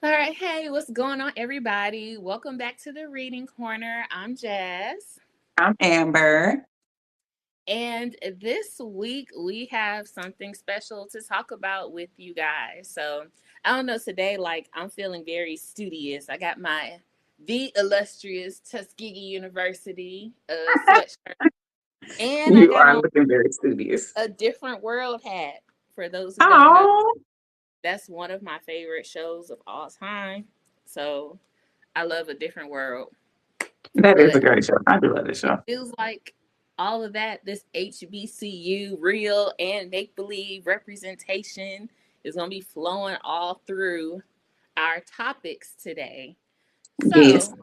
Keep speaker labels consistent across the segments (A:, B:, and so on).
A: All right, hey, what's going on, everybody? Welcome back to the Reading Corner. I'm Jazz.
B: I'm Amber.
A: And this week we have something special to talk about with you guys. So, I don't know, today, I'm feeling very studious. I got my The Illustrious Tuskegee University sweatshirt, and I
B: You
A: got
B: are
A: on
B: looking very studious.
A: a Different World hat. For those who don't know,
B: Oh,
A: that's one of my favorite shows of all time. So, I love A Different World.
B: that is a
A: But
B: great show. I do love this
A: it
B: show.
A: feels like all of that, this HBCU real and make believe representation is going to be flowing all through our topics today.
B: Yes,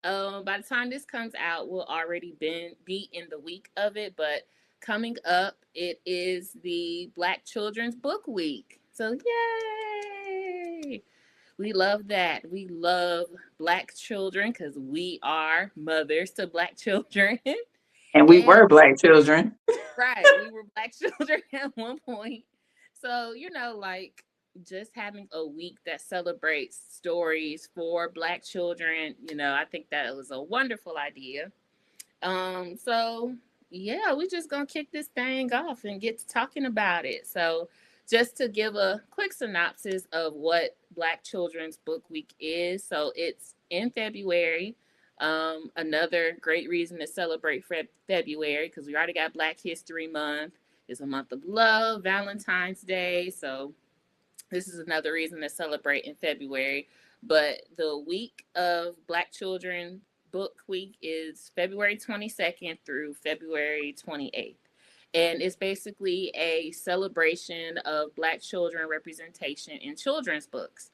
A: So, by the time this comes out, we'll already be in the week of it. But coming up, it is the Black Children's Book Week. So, yay! We love that. We love Black children because we are mothers to Black children.
B: and we
A: And
B: were Black children.
A: right, we were Black children at one point. So, just having a week that celebrates stories for Black children, I think that was a wonderful idea. So yeah, we just gonna kick this thing off and get to talking about it. So just to give a quick synopsis of what Black Children's Book Week is. So it's in February. Another great reason to celebrate February because we already got Black History Month. It's a month of love, Valentine's Day. So this is another reason to celebrate in February. But the week of Black Children Book Week is February 22nd through February 28th. And it's basically a celebration of Black children representation in children's books.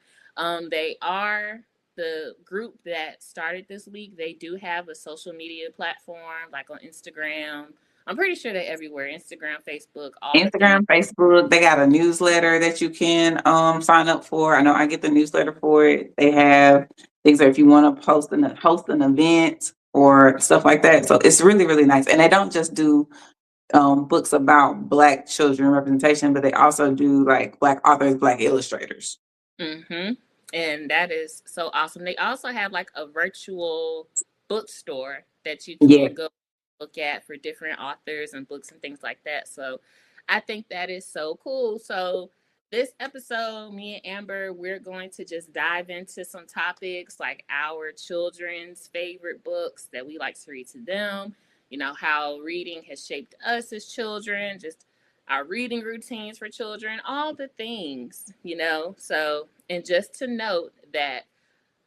A: They are the group that started this week. They do have a social media platform like on Instagram. I'm pretty sure they're everywhere: Instagram, Facebook, all the things.
B: Instagram, Facebook, they got a newsletter that you can sign up for. I know I get the newsletter for it. They have things that if you want to host an event or stuff like that. So it's really, really nice. And they don't just do books about Black children representation, but they also do like Black authors, Black illustrators.
A: Mm-hmm. And that is so awesome. They also have like a virtual bookstore that you
B: Yeah.
A: can go look at for different authors and books and things like that. So I think that is so cool. So this episode, me and Amber, we're going to just dive into some topics like our children's favorite books that we like to read to them, how reading has shaped us as children, just our reading routines for children, all the things. So, and just to note that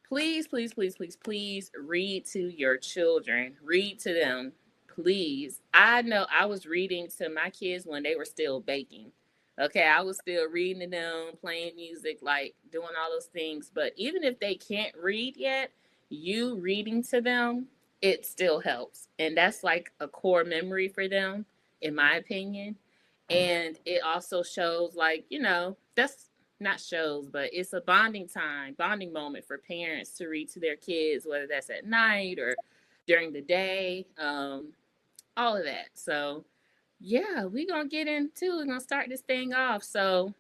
A: please, please, please, please, please read to your children. Read to them, please. I know I was reading to my kids when they were still baking. Okay, I was still reading to them, playing music, like doing all those things. But even if they can't read yet, you reading to them, it still helps. And that's like a core memory for them, in my opinion. And it also shows, that's not shows, but it's a bonding moment for parents to read to their kids, whether that's at night or during the day, all of that. So, yeah, we're gonna start this thing off. So,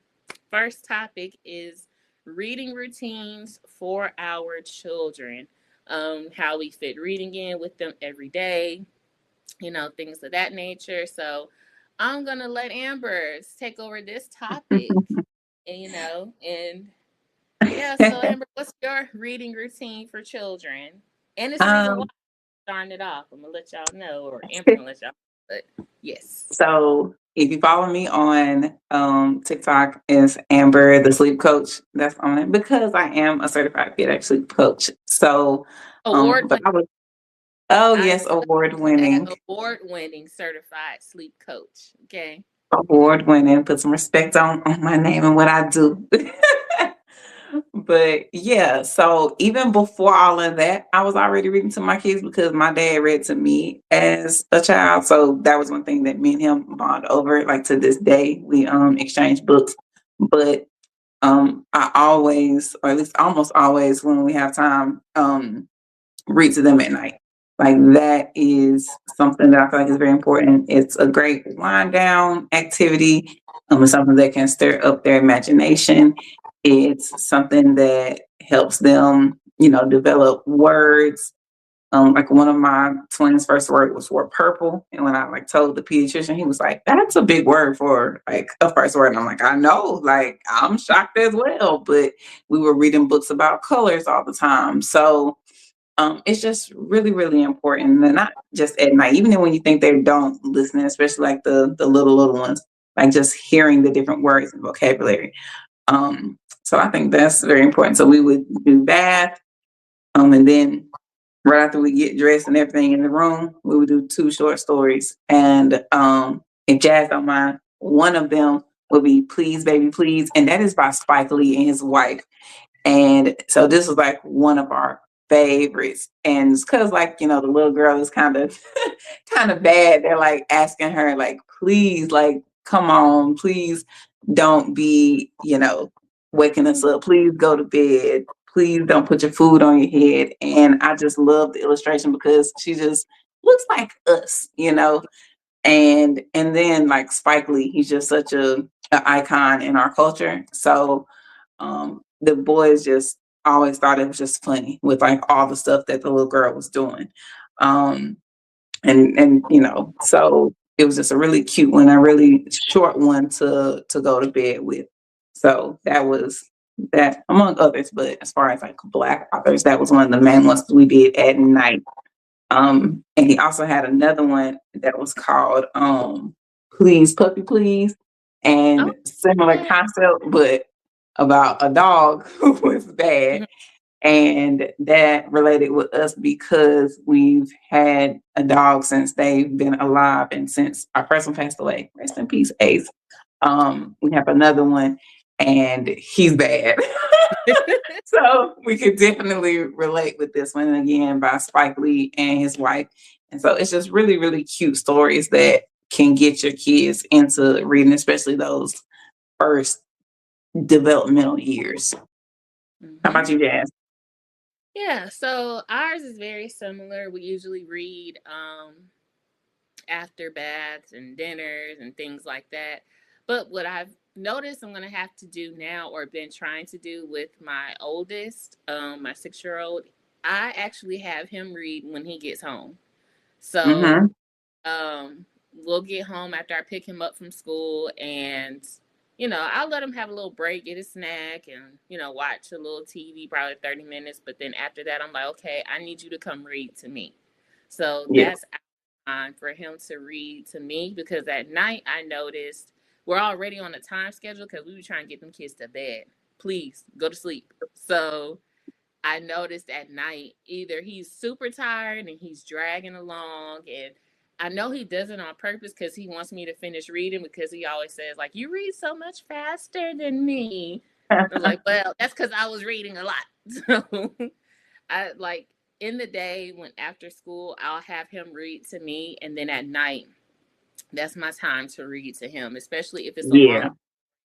A: first topic is reading routines for our children, how we fit reading in with them every day, things of that nature. So, I'm gonna let Amber take over this topic, and yeah, so Amber, what's your reading routine for children? And it's the reason why
B: um,
A: I'm starting it off. I'm gonna let y'all know, or Amber gonna let y'all know. But yes.
B: so if you follow me on TikTok, is Amber the sleep coach. That's on it because I am a certified pediatric sleep coach. So,
A: Award
B: but
A: winning.
B: I was oh
A: I
B: yes,
A: love that,
B: award-winning.
A: award winning certified sleep coach. Okay.
B: Award-winning. Put some respect on my name and what I do. But yeah, so even before all of that, I was already reading to my kids because my dad read to me as a child. So that was one thing that me and him bond over. Like to this day, we exchange books. But I always, or at least almost always when we have time, read to them at night. Like that is something that I feel like is very important. It's a great wind down activity. It's something that can stir up their imagination. It's something that helps them, develop words. Like one of my twins' first word was for purple, and when I like told the pediatrician, he was like, "That's a big word for like a first word." And I'm like, "I know, like I'm shocked as well." But we were reading books about colors all the time, so it's just really, really important, and not just at night. Even when you think they don't listen, especially like the little ones, like just hearing the different words and vocabulary. So I think that's very important. So we would do bath, and then right after we get dressed and everything in the room, we would do two short stories. And if Jazz don't mind, one of them will be Please Baby Please, and that is by Spike Lee and his wife. And so this was like one of our favorites. And it's cause like, the little girl is kind of kind of bad. They're like asking her, like, please, like, come on, please don't be, waking us up. Please go to bed. Please don't put your food on your head. And I just love the illustration because she just looks like us. And then like Spike Lee, he's just such a icon in our culture. So the boys just always thought it was just funny with like all the stuff that the little girl was doing. Um, and so it was just a really cute one, a really short one to go to bed with. So that was that among others, but as far as like Black authors, that was one of the main ones we did at night. And he also had another one that was called Please Puppy Please,
A: Oh,
B: and similar
A: yeah.
B: concept, but about a dog who was bad.
A: Mhm.
B: And that related with us because we've had a dog since they've been alive and since our first one passed away. Rest in peace, Ace. We have another one and he's bad. So we could definitely relate with this one again by Spike Lee and his wife. And so it's just really, really cute stories that can get your kids into reading, especially those first developmental years. How
A: Mhm.
B: about you, Jazz?
A: Yeah, so ours is very similar. We usually read after baths and dinners and things like that. But what I've noticed I'm gonna have to do now, or been trying to do with my oldest, my 6-year-old, I actually have him read when he gets home. So
B: Mm-hmm.
A: we'll get home after I pick him up from school, and I'll let him have a little break, get a snack, and watch a little TV, probably 30 minutes. But then after that, I'm like, okay, I need you to come read to me. So
B: Yeah.
A: that's time for him to read to me, because at night I noticed we're already on a time schedule because we were trying to get them kids to bed. Please go to sleep. So I noticed at night either he's super tired and he's dragging along, and I know he does it on purpose because he wants me to finish reading, because he always says like, you read so much faster than me. I was like, well, that's because I was reading a lot. So I like, in the day when after school I'll have him read to me, and then at night that's my time to read to him, especially if it's a
B: Yeah.
A: long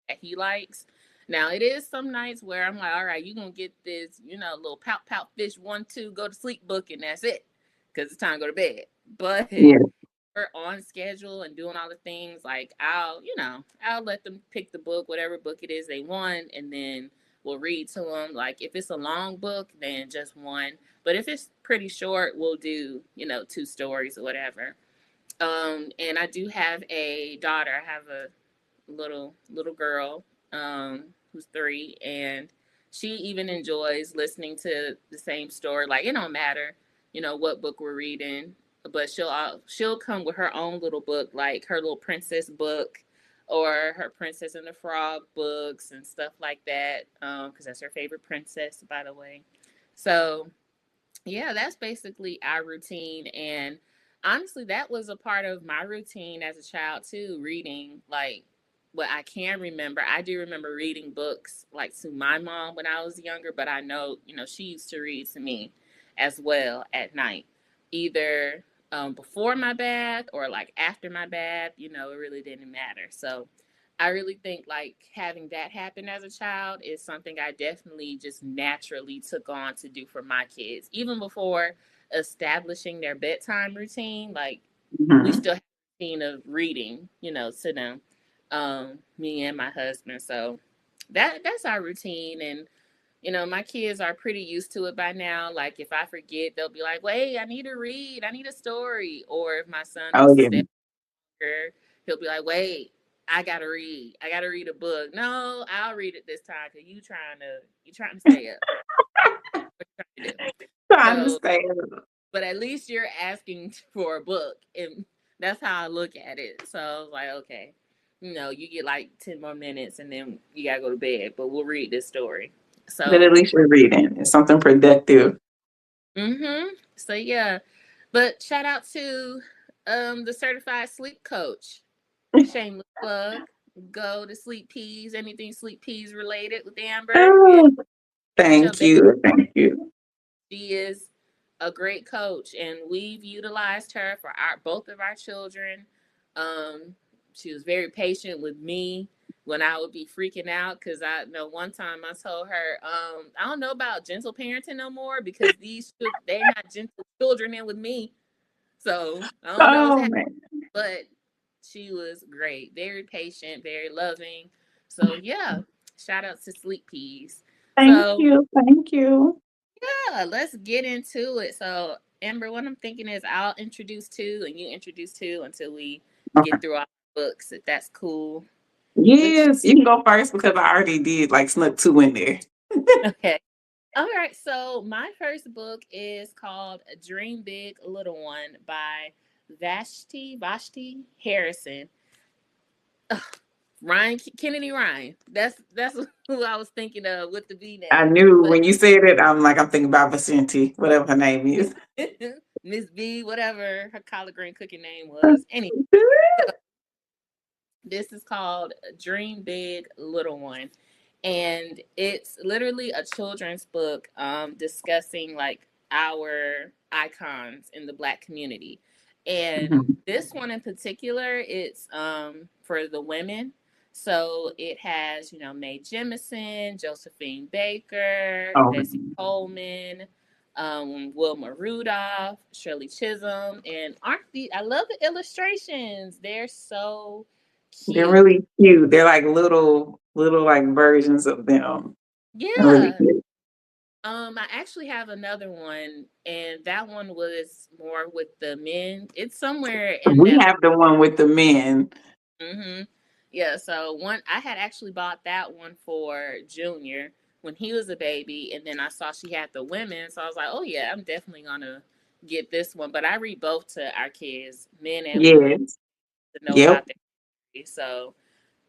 A: that he likes. Now it is some nights where I'm like, all right, you're gonna get this, little pout pout fish 1 2 go to sleep book, and that's it, because it's time to go to bed. But
B: Yeah.
A: we're on schedule and doing all the things, like I'll let them pick the book, whatever book it is they want, and then we'll read to them. Like if it's a long book, then just one. But if it's pretty short, we'll do 2 stories or whatever. And I do have a daughter. I have a little girl who's 3, and she even enjoys listening to the same story. Like it don't matter, what book we're reading, but she'll come with her own little book, like her little princess book, or her Princess and the Frog books and stuff like that, because that's her favorite princess, by the way. So yeah, that's basically our routine. And honestly, that was a part of my routine as a child too, reading. Like what I can remember, I do remember reading books like to my mom when I was younger, but I know, she used to read to me as well at night, either before my bath or like after my bath. It really didn't matter. So I really think like having that happen as a child is something I definitely just naturally took on to do for my kids. Even before establishing their bedtime routine, like we
B: Mhm.
A: still have a routine of reading, to them, me and my husband. So that's our routine. And My kids are pretty used to it by now. Like if I forget, they'll be like, "Wait, I need to read. I need a story." Or if my son
B: Oh
A: needs to
B: yeah.
A: stay longer, he'll be like, "Wait, I gotta read. I gotta read a book." No, I'll read it this time because you trying to stay up. What you trying to do?
B: Trying to
A: So,
B: stay.
A: but at least you're asking for a book, and that's how I look at it. So I was like, okay, you get like 10 more minutes, and then you gotta go to bed. But we'll read this story.
B: But at
A: So,
B: least you're reading. It's something productive.
A: so yeah. But shout out to the certified sleep coach. Shameless plug. Go to Sleep Peas, anything Sleep Peas related with Amber. And
B: Oh,
A: get your
B: thank
A: baby.
B: you. Thank you.
A: She is a great coach, and we've utilized her for our both of our children. She was very patient with me when I would be freaking out because I know one time I told her, I don't know about gentle parenting no more because they're not gentle children in with me. So I don't know what's
B: Oh
A: happening,
B: man.
A: but she was great, very patient, very loving. So yeah, shout out to Sleep Peas.
B: Thank
A: So
B: you. Thank you.
A: yeah, let's get into it. So, Amber, what I'm thinking is I'll introduce two and you introduce two until we
B: Okay.
A: get through all the books, if that's cool with
B: Yes, you can go first because I already did like snuck two in there.
A: you. Okay. All right. So, my first book is called Dream Big, Little One by Vashti Harrison. Ugh, Kennedy Ryan. That's who I was thinking of with the V
B: I
A: name.
B: knew
A: But
B: when you said it, I'm thinking about Vicente, whatever her name is.
A: Miss B, whatever her collard green cookie name was. Anyway. This is called Dream Big, Little One. And it's literally a children's book discussing like our icons in the Black community. And
B: Mhm.
A: this one in particular, it's for the women. So it has, Mae Jemison, Josephine Baker,
B: Oh,
A: Bessie Coleman, Wilma Rudolph, Shirley Chisholm, and I love the illustrations. They're so
B: they're
A: cute.
B: really cute. They're like little like versions of them. They're really
A: Yeah.
B: cute.
A: I actually have another one, and that one was more with the men. It's somewhere in
B: We
A: that.
B: have the one with the men.
A: hmm Yeah, so one I had actually bought that one for Junior when he was a baby, and then I saw she had the women, so I was like, oh yeah, I'm definitely gonna get this one. But I read both to our kids, men and women,
B: Yes.
A: to know
B: Yep.
A: about their history. So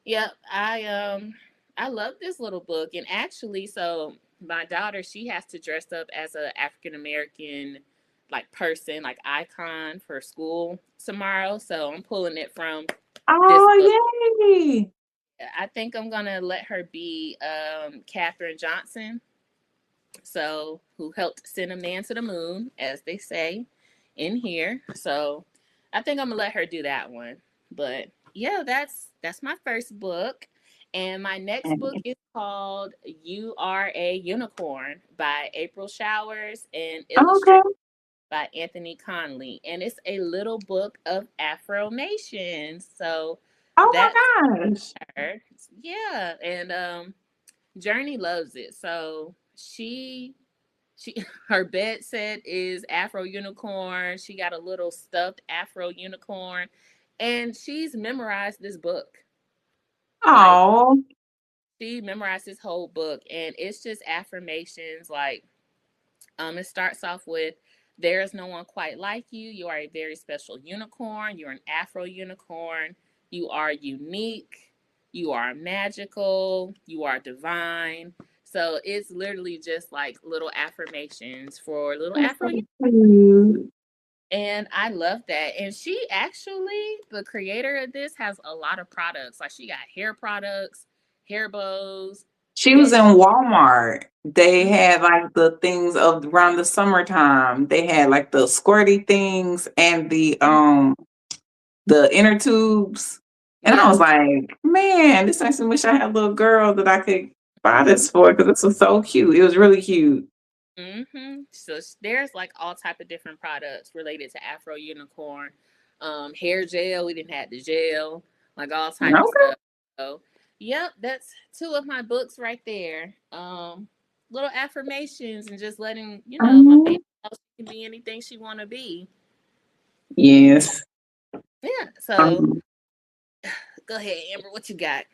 A: yep, I love this little book, and actually, so my daughter she has to dress up as a African American like person, like icon for school tomorrow. So I'm pulling it from this book.
B: Oh, yay.
A: I think I'm gonna let her be Katherine Johnson, so who helped send a man to the moon, as they say in here. So I think I'm gonna let her do that one. But yeah, that's my first book. And my next book is called You Are a Unicorn by April Showers and illustrated
B: Okay.
A: by Anthony Conley. And it's a little book of affirmations. So
B: Oh
A: that's
B: my gosh.
A: her. Yeah. And Journey loves it. So she her bed set is Afro Unicorn. She got a little stuffed Afro Unicorn, and she's memorized this book. Like
B: Oh.
A: she memorized this whole book, and it's just affirmations. Like it starts off with, "There is no one quite like you. You are a very special unicorn. You're an Afro unicorn. You are unique. You are magical. You are divine." So it's literally just like little affirmations for little
B: That's
A: Afro.
B: so cute.
A: And I love that. And she actually, the creator of this, has a lot of products. Like she got hair products, hair bows,
B: She was in
A: bed sheets.
B: Walmart. They
A: Mhm.
B: had like the things of around the summertime. They had like the squirty things and the inner tubes. And I
A: Yeah.
B: was like, man, this makes me wish I had a little girl that I could buy this for because this was so cute. It was really cute.
A: So there's like all type of different products related to Afro Unicorn. Hair gel, we didn't have the gel, like all type of
B: Okay.
A: stuff. So, yep, that's two of my books right there. little affirmations and just letting, my
B: Mhm.
A: baby know she can be anything she want to be.
B: Yes.
A: Yeah. So
B: Um,
A: go ahead, Amber. What you got?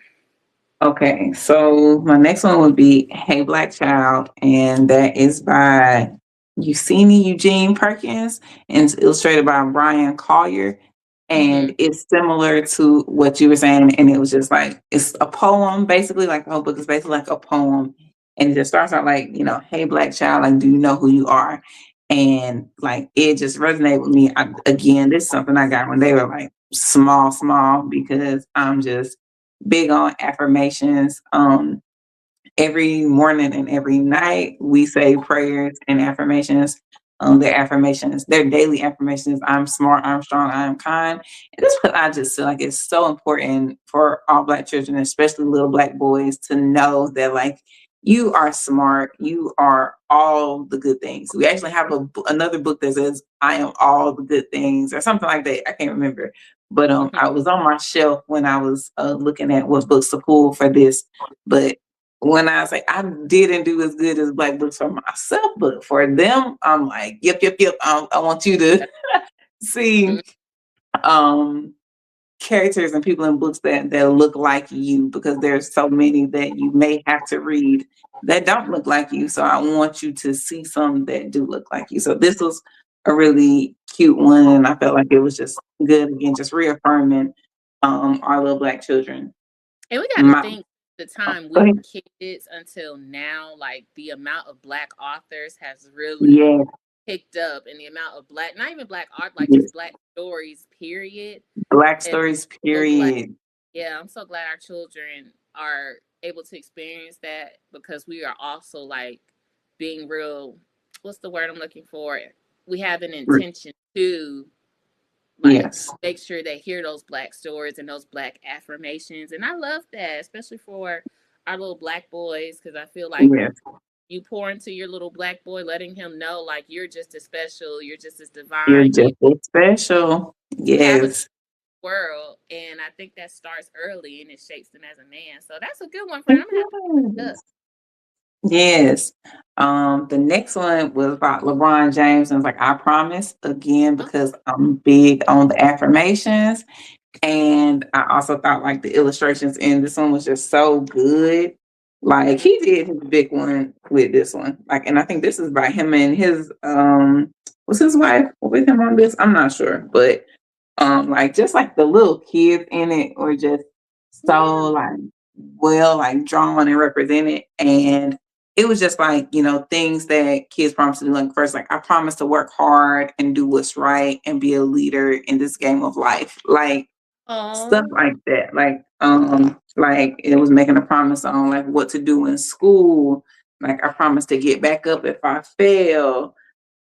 B: okay, so my next one would be Hey Black Child, and that is by Eugene Perkins, and it's illustrated by Brian Collier.
A: Mm-hmm.
B: And it's similar to what you were saying, and it was just like it's a poem, basically, like the whole book is basically like a poem. And it just starts out like, hey black child, like, do you know who you are? And like it just resonated with me. Again, this is something I got when they were like small, because I'm just big on affirmations. Every morning and every night we say prayers and affirmations. Their daily affirmations: I'm smart, I'm strong, I am kind. And that's what I just feel like it's so important for all black children, especially little black boys, to know that like you are smart, you are all the good things. We actually have another book that says I am all the good things or something like that. I can't remember. But
A: Mm-hmm.
B: I was on my shelf when I was looking at what books to pull for this. But when I say I didn't do as good as black books for myself, but for them, I'm like, yep. I want you to see um, characters and people in books that look like you, because there's so many that you may have to read that don't look like you. So I want you to see some that do look like you. So this was a really cute one, and I felt like it was just good again, just reaffirming our little black children.
A: And we got to
B: My,
A: think the
B: oh,
A: time
B: go
A: we
B: ahead.
A: were kids until now, like the amount of black authors has really
B: Yes,
A: picked up, and the amount of black, not even black art, like just
B: yes.
A: black stories, period.
B: Black
A: And
B: stories,
A: I'm so glad,
B: period.
A: yeah, I'm so glad our children are able to experience that because we are also like being real. What's the word I'm looking for? We have an intention to like
B: Yes,
A: make sure they hear those black stories and those black affirmations. And I love that, especially for our little black boys, because I feel like
B: yes.
A: you pour into your little black boy, letting him know like you're just as special, you're just as
B: You're
A: divine,
B: just as special.
A: you have a
B: Yes.
A: world. And I think that starts early and it shapes them as a man. So that's a good one, friend. I'm gonna have to look
B: Yes.
A: up.
B: Yes. The next one was about LeBron James, and it's like I promise again
A: Oh,
B: because I'm big on the affirmations. And I also thought like the illustrations in this one was just so good. Like
A: mm,
B: he did his big one with this one. Like, and I think this is by him and his was his wife with him on this? I'm not sure. But like just like the little kids in it were just
A: yeah.
B: so like well like drawn and represented. And it was just like, things that kids promise to do. Like first, like I promise to work hard and do what's right and be a leader in this game of life. Like stuff
A: Oh.
B: like that. Like it was making a promise on like what to do in school. Like I promise to get back up if I fail.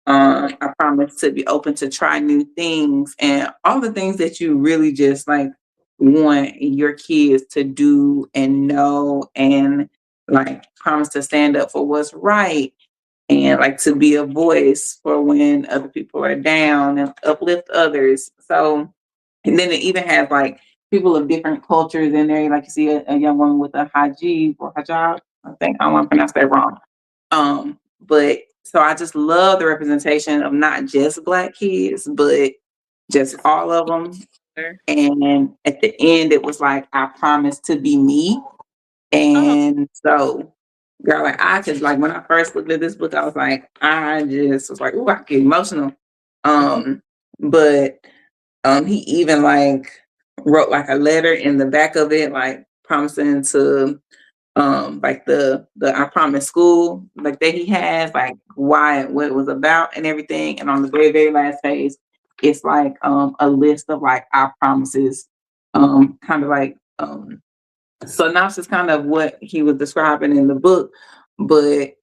A: Mm,
B: I promise to be open to try new things, and all the things that you really just like want your kids to do and know, and like promise to stand up for what's right, and like to be a voice for when other people are down and uplift others. So, and then it even has like people of different cultures in there. Like you see a young woman with a hijab or hijab. I think I don't want to pronounce that wrong. But so I just love the representation of not just black kids, but just
A: just
B: all of them.
A: her.
B: And at the end, it was like I promised to be me.
A: Oh,
B: And so, girl, like I just like when I first looked at this book, I was like, I just was like, oh, I get emotional. Um, but he even like wrote like a letter in the back of it, like promising to like the I promise school like that he has, like why what it was about and everything. And on the very last page it's like a list of like I promises, kind of like synopsis kind of what he was describing in the book, but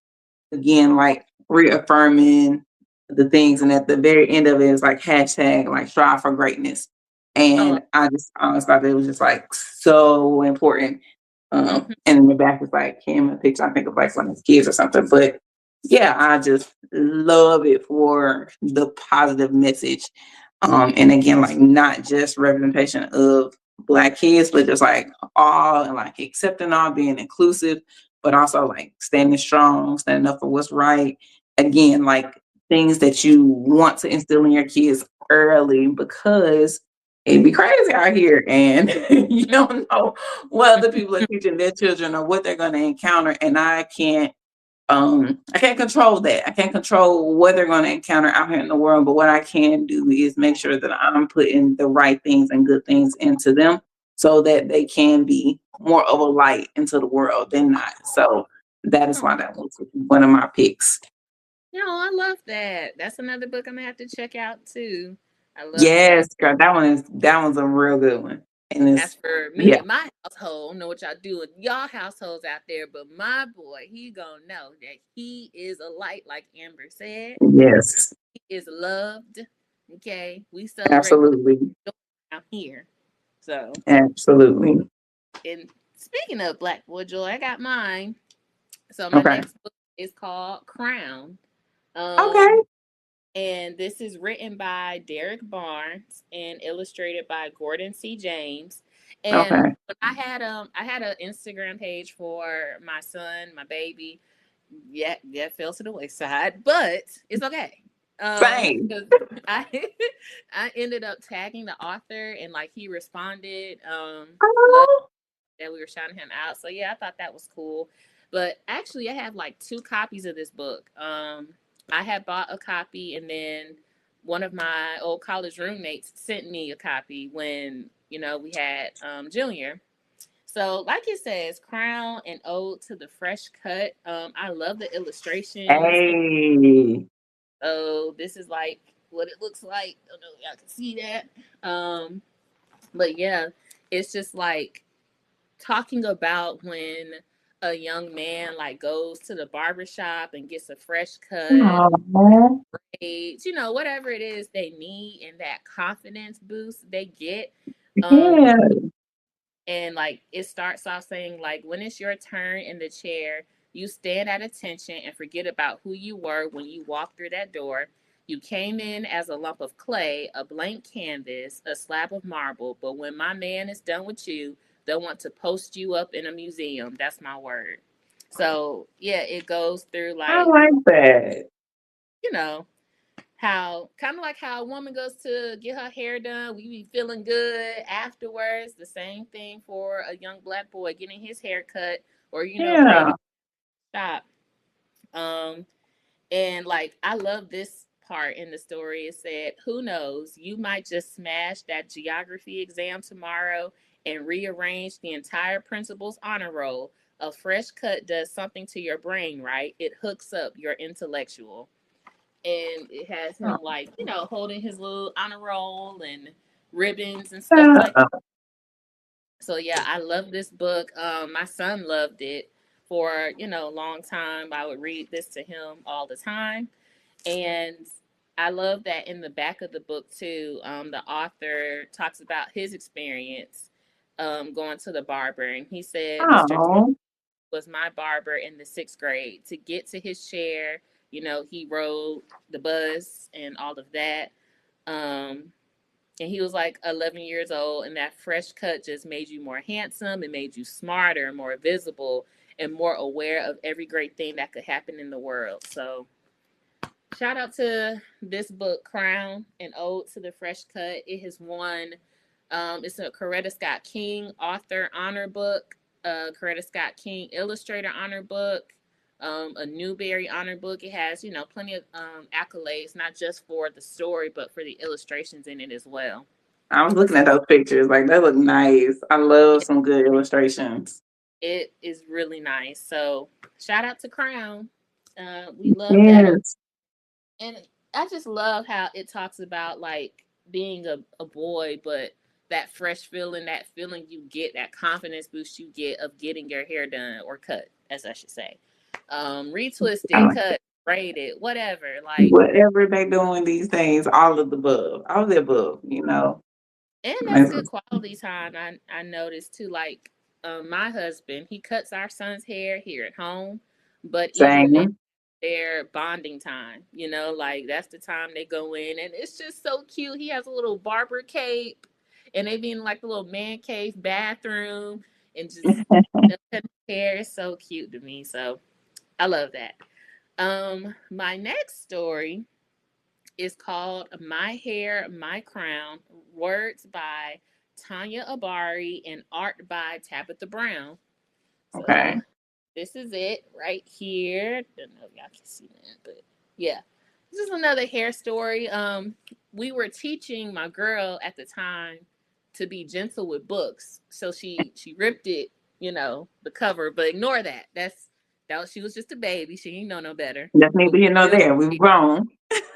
B: again like reaffirming the things. And at the very end of it is like hashtag like strive for greatness.
A: oh,
B: And I just always thought it was just like so important.
A: mhm.
B: And in the back is like him a picture, I think of like one of his kids or something. But yeah, I just love it for the positive message. And again, like not just representation of black kids, but just like all and like accepting all, being inclusive. but also like standing strong, standing up for what's right. Again, like things that you want to instill in your kids early because it'd be crazy out here and you don't know what other people are teaching their children or what they're going to encounter. And I can't control that. I can't control what they're going to encounter out here in the world, but what I can do is make sure that I'm putting the right things and good things into them so that they can be more of a light into the world than not. So that is why
A: Oh,
B: that was one of my picks.
A: I love that. That's another book I'm gonna have to check out too. I love that.
B: Yes, girl, that one's a real good one. And
A: As
B: it's
A: for me
B: yeah,
A: and my household, I don't know what y'all do in y'all households out there, but my boy, he gonna know that he is a light, like Amber said.
B: yes,
A: He is loved. Okay, we celebrate Black
B: absolutely,
A: out here. So,
B: absolutely.
A: and speaking of Black Boy Joy, I got mine. So my
B: Okay,
A: next book is called Crown.
B: okay,
A: Um, and this is written by Derek Barnes and illustrated by Gordon C. James. And
B: okay.
A: when I had an Instagram page for my son, my baby. Yeah, yeah, fell to the wayside, but it's okay.
B: Same.
A: 'Cause I I ended up tagging the author and like he responded. Love
B: Oh,
A: that we were shouting him out. So yeah, I thought that was cool. But actually, I have like two copies of this book. I had bought a copy, and then one of my old college roommates sent me a copy when we had Junior. So, like it says, Crown and Ode to the Fresh Cut. I love the illustrations.
B: hey.
A: So this is like what it looks like. I don't know if y'all can see that. But yeah, it's just like talking about when a young man like goes to the barbershop and gets a fresh cut,
B: Oh,
A: braids, whatever it is they need and that confidence boost they get. Um,
B: yeah.
A: and like it starts off saying like when it's your turn in the chair, you stand at attention and forget about who you were when you walked through that door. You came in as a lump of clay, a blank canvas, a slab of marble, but when my man is done with you, they'll want to post you up in a museum. That's my word. So yeah, it goes through
B: I
A: like,
B: like that.
A: you know, how kind of like how a woman goes to get her hair done, we be feeling good afterwards. The same thing for a young Black boy getting his hair cut or
B: Yeah.
A: maybe stop. Um, and like I love this part in the story. It said, "Who knows? You might just smash that geography exam tomorrow and rearrange the entire principal's honor roll. A fresh cut does something to your brain, right? It hooks up your intellectual." And it has him like holding his little honor roll and ribbons and stuff like that.
B: Yeah.
A: So yeah, I love this book. My son loved it for a long time. I would read this to him all the time, and I love that in the back of the book too. The author talks about his experience going to the barber, and he said Mr.
B: Oh,
A: was my barber in the sixth grade. To get to his chair, he rode the bus and all of that. Um, and he was like 11 years old, and that fresh cut just made you more handsome. It made you smarter, more visible, and more aware of every great thing that could happen in the world. So, shout out to this book, Crown, an ode to the fresh cut. It has won. It's a Coretta Scott King author honor book, Coretta Scott King illustrator honor book, a Newbery honor book. It has plenty of accolades, not just for the story, but for the illustrations in it as well.
B: I was looking
A: So
B: at those pictures. Like, they look nice. I love
A: it,
B: some good illustrations.
A: it is really nice. So shout out to Crown. We love that.
B: Yes.
A: And I just love how it talks about like being a boy, but that feeling you get, that confidence boost you get of getting your hair done or cut, as I should say.
B: I
A: Retwisted,
B: like
A: cut, braided, whatever. Like,
B: whatever they doing these days, all of the above. All of the above.
A: and that's
B: It's
A: good quality time. I noticed too. Like, my husband, he cuts our son's hair here at home, but even then,
B: same.
A: their bonding time. Like that's the time they go in, and it's just so cute. He has a little barber cape, and they be in like the little man cave bathroom, and just the hair is so cute to me. So I love that. My next story is called My Hair, My Crown, words by Tanya Abari and art by Tabitha Brown. So
B: Okay.
A: this is it right here. Don't know if y'all can see that, but yeah. This is another hair story. We were teaching my girl at the time to be gentle with books. So she ripped it, the cover, but ignore that. She was just a baby. She didn't know no better.
B: That's
A: But
B: neither
A: we
B: here nor
A: still
B: there. We've grown.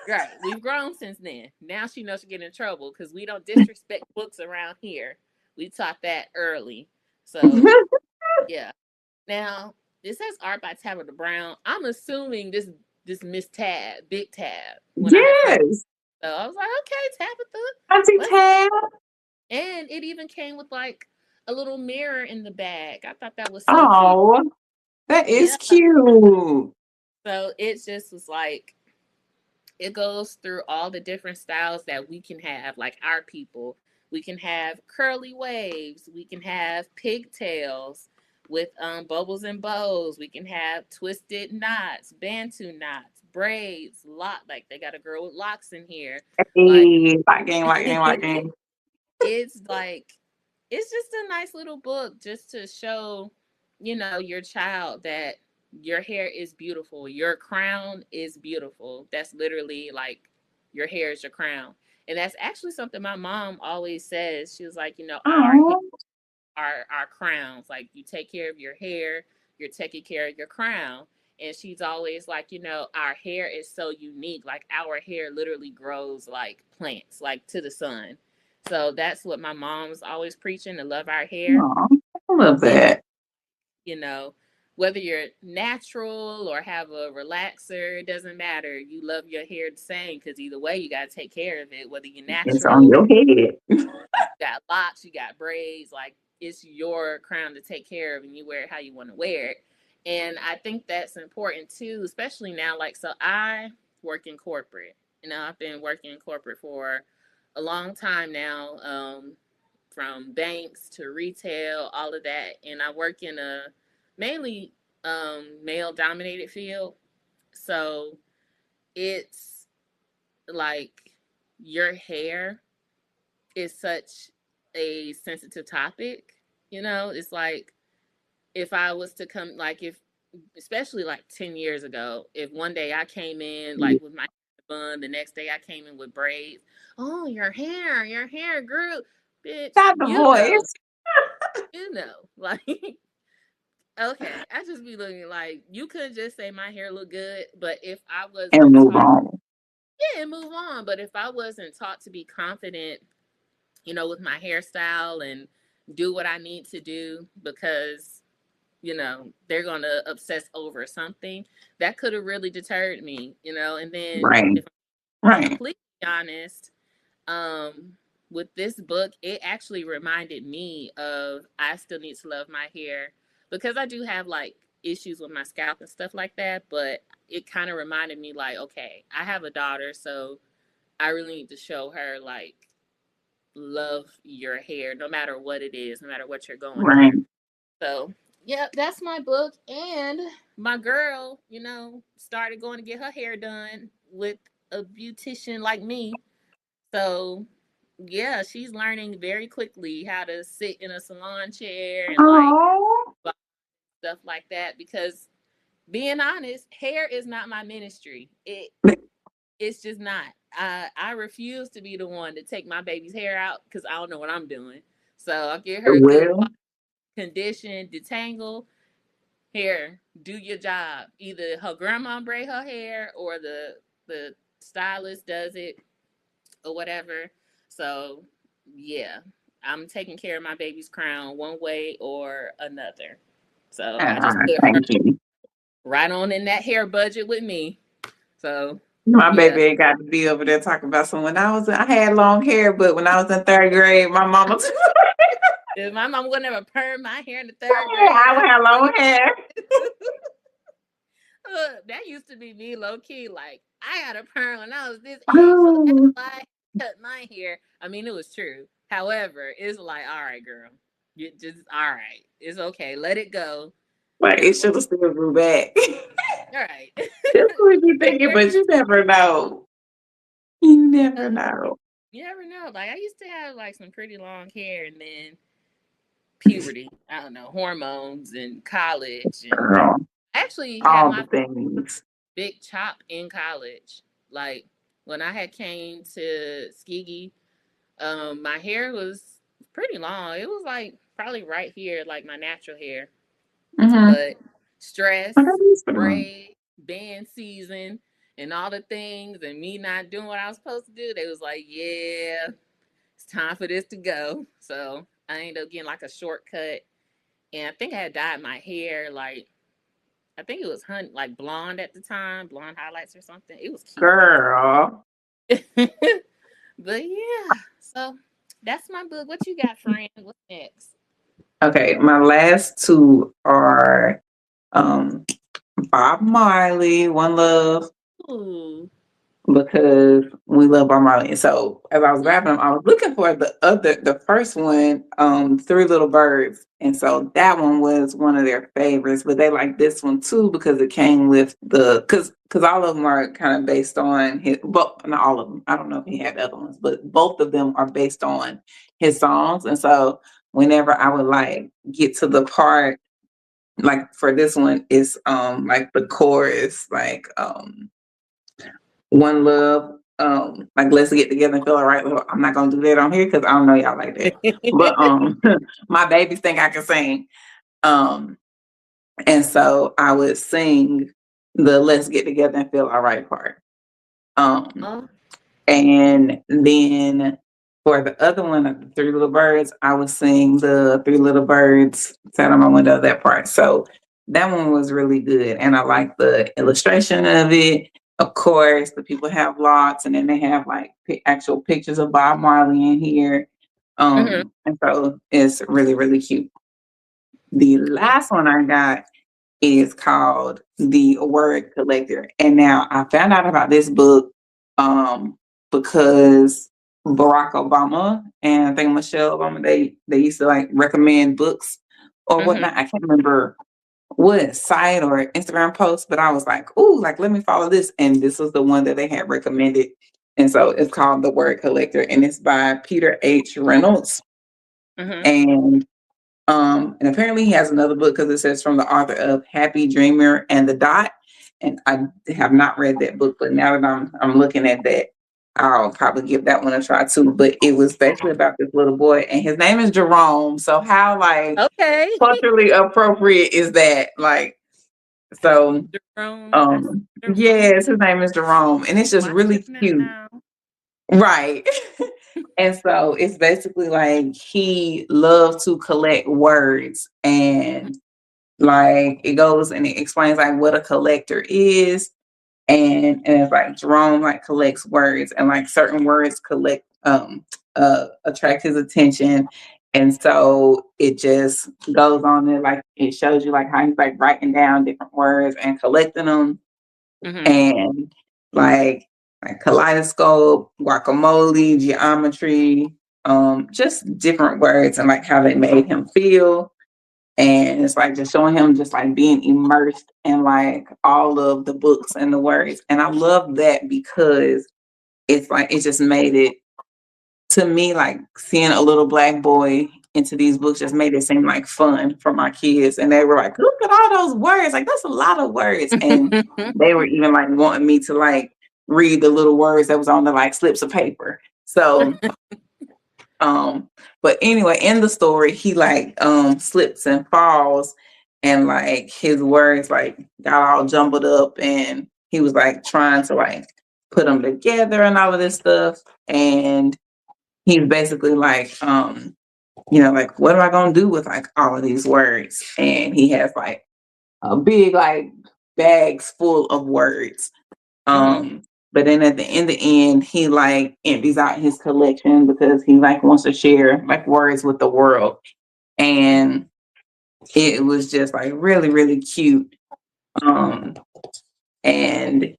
A: right. We've grown since then. Now she knows she's getting in trouble because we don't disrespect books around here. We taught that early. So yeah. Now this has art by Tabitha Brown. I'm assuming this Miss Tab, Big Tab, when I first.
B: Yes.
A: So I was like, okay, Tabitha,
B: Auntie
A: let's.
B: Tab.
A: And it even came with like a little mirror in the bag. I thought that was so cute.
B: Oh, that is
A: Yeah.
B: cute.
A: So it just was like it goes through all the different styles that we can have, like our people. We can have curly waves. We can have pigtails with bubbles and bows. We can have twisted knots, bantu knots, braids, lock. Like they got a girl with locks in here. Like
B: Hey, like game, like game, like game.
A: it's like it's just a nice little book just to show, your child that your hair is beautiful. Your crown is beautiful. That's literally like your hair is your crown. And that's actually something my mom always says. She was like, our hair
B: Oh,
A: are our crowns. Like you take care of your hair, you're taking care of your crown. And she's always like, our hair is so unique. Like our hair literally grows like plants, like to the sun. So that's what my mom's always preaching to love our hair.
B: oh, I love
A: And,
B: that.
A: you know, whether you're natural or have a relaxer, it doesn't matter. You love your hair the same because either way, you got to take care of it. Whether you're
B: It's on
A: natural,
B: your head.
A: got locks, you got braids, like it's your crown to take care of and you wear it how you want to wear it. And I think that's important too, especially now. Like, so I work in corporate. I've been working in corporate for a long time now, from banks to retail, all of that. And I work in a mainly male dominated field. So it's like your hair is such a sensitive topic. It's like if I was to come, like if, especially like 10 years ago, if one day I came in like with my bun, the next day I came in with braids. Oh, your hair grew, bitch.
B: Not the voice.
A: Like, okay, I just be looking like you could just say my hair look good, but if I
B: And
A: wasn't
B: move
A: taught,
B: on.
A: yeah, and move on. But if I wasn't taught to be confident, with my hairstyle and do what I need to do because, they're going to obsess over something that could have really deterred me, and then
B: Right.
A: if I'm
B: Right.
A: completely honest, um, with this book, it actually reminded me of I still need to love my hair because I do have like issues with my scalp and stuff like that. But it kind of reminded me like, okay, I have a daughter, so I really need to show her like love your hair no matter what it is, no matter what you're going
B: Right.
A: through. So, yeah, that's my book. And my girl, started going to get her hair done with a beautician like me. So, yeah, she's learning very quickly how to sit in a salon chair and like
B: Oh.
A: stuff like that because being honest, hair is not my ministry. It's just not. I refuse to be the one to take my baby's hair out because I don't know what I'm doing. So I'll give her a good
B: Well,
A: wash, condition, detangle. Here, do your job. Either her grandma braid her hair or the stylist does it or whatever. So yeah, I'm taking care of my baby's crown one way or another. So I just put her
B: thank you.
A: right on in that hair budget with me. So
B: My
A: yeah.
B: baby ain't got to be over there talking about some. I had long hair, but when I was in third grade, my mama told
A: If my mom would never perm my hair in the third
B: me
A: grade,
B: I
A: I
B: would have long hair.
A: that used to be me low key. Like I had a perm when I was this age, so that's
B: Oh,
A: why I cut my hair. I mean, it was true. However, it's like, all right, girl. You just all right. It's okay. Let it go.
B: Like it
A: Cause
B: should have still grew back.
A: all right.
B: That's what you
A: My
B: thinking,
A: hair
B: but you never know. You never
A: uh,
B: know.
A: you never know. Like I used to have like some pretty long hair and then puberty. I don't know, hormones and college and
B: Girl,
A: I actually had
B: all
A: my
B: the things.
A: big chop in college. Like when I had came to Skigi, my hair was pretty long. It was like probably right here, like my natural hair.
B: Mm-hmm.
A: But stress,
B: That is fun.
A: braid, band season, and all the things, and me not doing what I was supposed to do, they was like, yeah, it's time for this to go. So I ended up getting like a shortcut. And I think I had dyed my hair like I think it was like blonde at the time, blonde highlights or something. It was cute.
B: Girl.
A: But yeah, so that's my book. What you got, friend? What's next?
B: Okay, my last two are um Bob Marley, One Love,
A: Ooh.
B: because we love Bob Marley. And so as I was
A: Mm-hmm.
B: grabbing them, I was looking for the first one, Three Little Birds. And so that one was one of their favorites, but they like this one too because it came with because all of them are kind of based on his, well, not all of them. I don't know if he had other ones, but both of them are based on his songs. And so whenever I would like get to the part, like for this one, it's like the chorus, like One Love, like Let's Get Together and Feel Alright. Well, I'm not gonna do that on here because I don't know y'all like that. But my babies think I can sing. Um, and so I would sing the Let's Get Together and Feel Alright part. Um,
A: Oh.
B: and then for the other one, the Three Little Birds, I would sing the Three Little Birds sat on my window, that part. So that one was really good. And I like the illustration of it. Of course, the people have locks and then they have like actual pictures of Bob Marley in here.
A: Mm-hmm.
B: And so it's really, really cute. The last one I got is called The Word Collector. And now I found out about this book because Barack Obama and I think Michelle Obama, they used to like recommend books or
A: Mm-hmm.
B: whatnot. I can't remember what site or Instagram post, but I was like, ooh, like let me follow this. And this was the one that they had recommended. And so it's called The Word Collector and it's by Peter H. Reynolds.
A: Mm-hmm.
B: And apparently he has another book because it says from the author of Happy Dreamer and the Dot. And I have not read that book, but now that I'm looking at that, I'll probably give that one a try too. But it was basically about this little boy, and his name is Jerome. So how like
A: Okay.
B: culturally appropriate is that? Like so,
A: Jerome. I see
B: yes,
A: Jerome.
B: his name is Jerome, and it's just
A: Watch
B: really
A: it
B: cute,
A: now.
B: right? And so it's basically like he loves to collect words and like it goes and it explains like what a collector is and it's like Jerome like collects words and like certain words collect attract his attention and so it just goes on there like it shows you like how he's like writing down different words and collecting them
A: Mm-hmm.
B: and like kaleidoscope, guacamole, geometry, just different words and like how they made him feel. And it's like just showing him just like being immersed in like all of the books and the words. And I love that because it's like it just made it to me like seeing a little black boy into these books just made it seem like fun for my kids. And they were like, look at all those words. Like that's a lot of words. And they were even like wanting me to like read the little words that was on the like slips of paper. So um, but anyway, in the story, he like slips and falls and like his words like got all jumbled up and he was like trying to like put them together and all of this stuff. And he's basically like like what am I gonna do with like all of these words? And he has like a big like bags full of words
A: Mm-hmm.
B: but then at the end, he like empties out his collection because he like wants to share like words with the world. And it was just like really, really cute. Um, and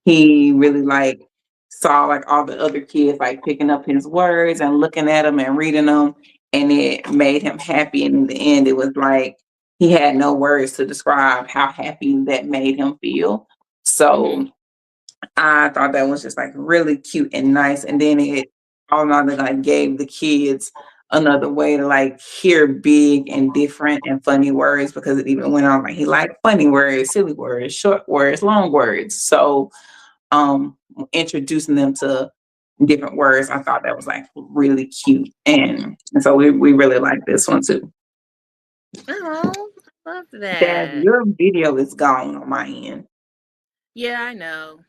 B: he really like saw like all the other kids like picking up his words and looking at them and reading them. and it made him happy. And in the end, it was like he had no words to describe how happy that made him feel.
A: Mm-hmm.
B: So I thought that was just like really cute and nice. And then it all in all, it like gave the kids another way to like hear big and different and funny words, because it even went on like he liked funny words, silly words, short words, long words. So introducing them to different words, I thought that was like really cute. And so we really like this one too.
A: Oh, I love
B: Dad,
A: that.
B: your video is gone on my end.
A: Yeah, I know.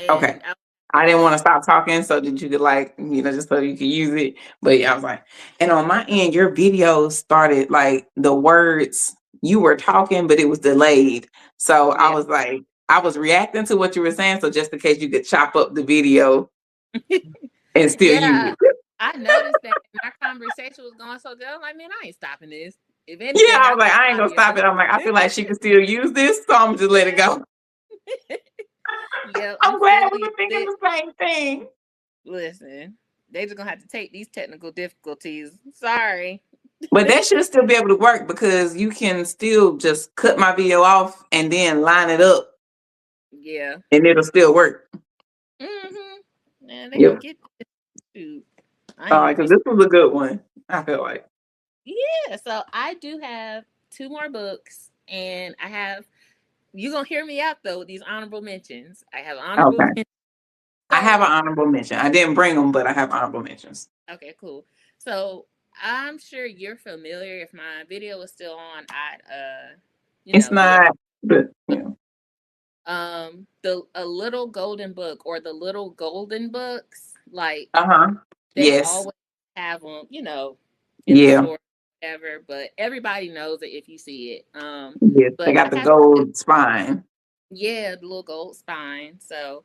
B: Okay.
A: And I
B: I didn't want to
A: was
B: stop talking so that you could like, just so you could use it. But yeah, I was like, and on my end, your video started like the words you were talking, but it was delayed. So I
A: yeah.
B: was like, I was reacting to what you were saying. So just in case you could chop up the video and still use
A: Yeah,
B: it.
A: I noticed that, and our conversation was going so good. I'm like, man, I ain't stopping this. If
B: Yeah,
A: anything,
B: I
A: I
B: was like,
A: got
B: I ain't gonna
A: audio.
B: stop it. I'm like, I feel like she can still use this, so I'm just let it
A: Yeah.
B: go.
A: Yep, I'm
B: I'm glad
A: still
B: we
A: using
B: were thinking
A: it.
B: the same thing.
A: Listen, they just gonna have to take these technical difficulties. Sorry.
B: But that should still be able to work, because you can still just cut my video off and then line it up
A: Yeah.
B: and it'll still work.
A: Man, they gonna
B: Yep.
A: get this. Shoot. I
B: All
A: ain't
B: right, because
A: even.
B: this was a good one, I feel like.
A: Yeah. So I do have two more books, and I have. You gonna hear me out though with these honorable mentions. I have honorable
B: Okay.
A: mentions.
B: I have an
A: So
B: honorable mention. I didn't bring them, but I have honorable mentions.
A: okay, cool. So I'm sure you're familiar. If my video was still on, I'd
B: It's
A: do
B: not, but yeah.
A: the a little golden book or the little golden books. Like
B: Uh-huh.
A: they
B: Yes.
A: always have them, in the
B: Yeah.
A: store, whatever. But everybody knows it if you see it.
B: Yes. They
A: But
B: got
A: I
B: the
A: have
B: gold spine.
A: yeah, the little gold spine. So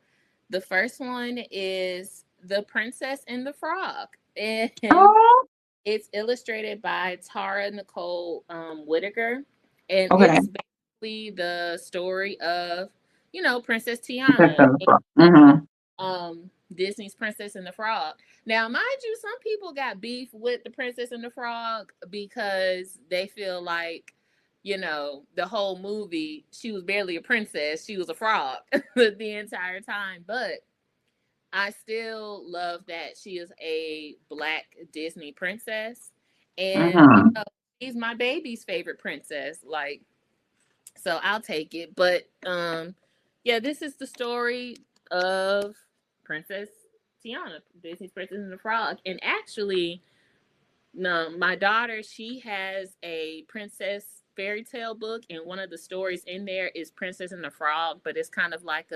A: the first one is The Princess and the Frog. And
B: Oh,
A: it's illustrated by Tara Nicole Whitaker. And
B: okay.
A: it's basically the story of, Princess Tiana,
B: Mm-hmm.
A: Disney's Princess and the Frog. Now, mind you, some people got beef with the Princess and the Frog because they feel like, the whole movie, she was barely a princess, she was a frog the entire time. But I still love that she is a black Disney princess. And,
B: Mm-hmm.
A: she's my baby's favorite princess. Like, so I'll take it. But yeah, this is the story of Princess Tiana, Disney's Princess and the Frog. And actually, no, my daughter, she has a princess fairy tale book, and one of the stories in there is Princess and the Frog, but it's kind of like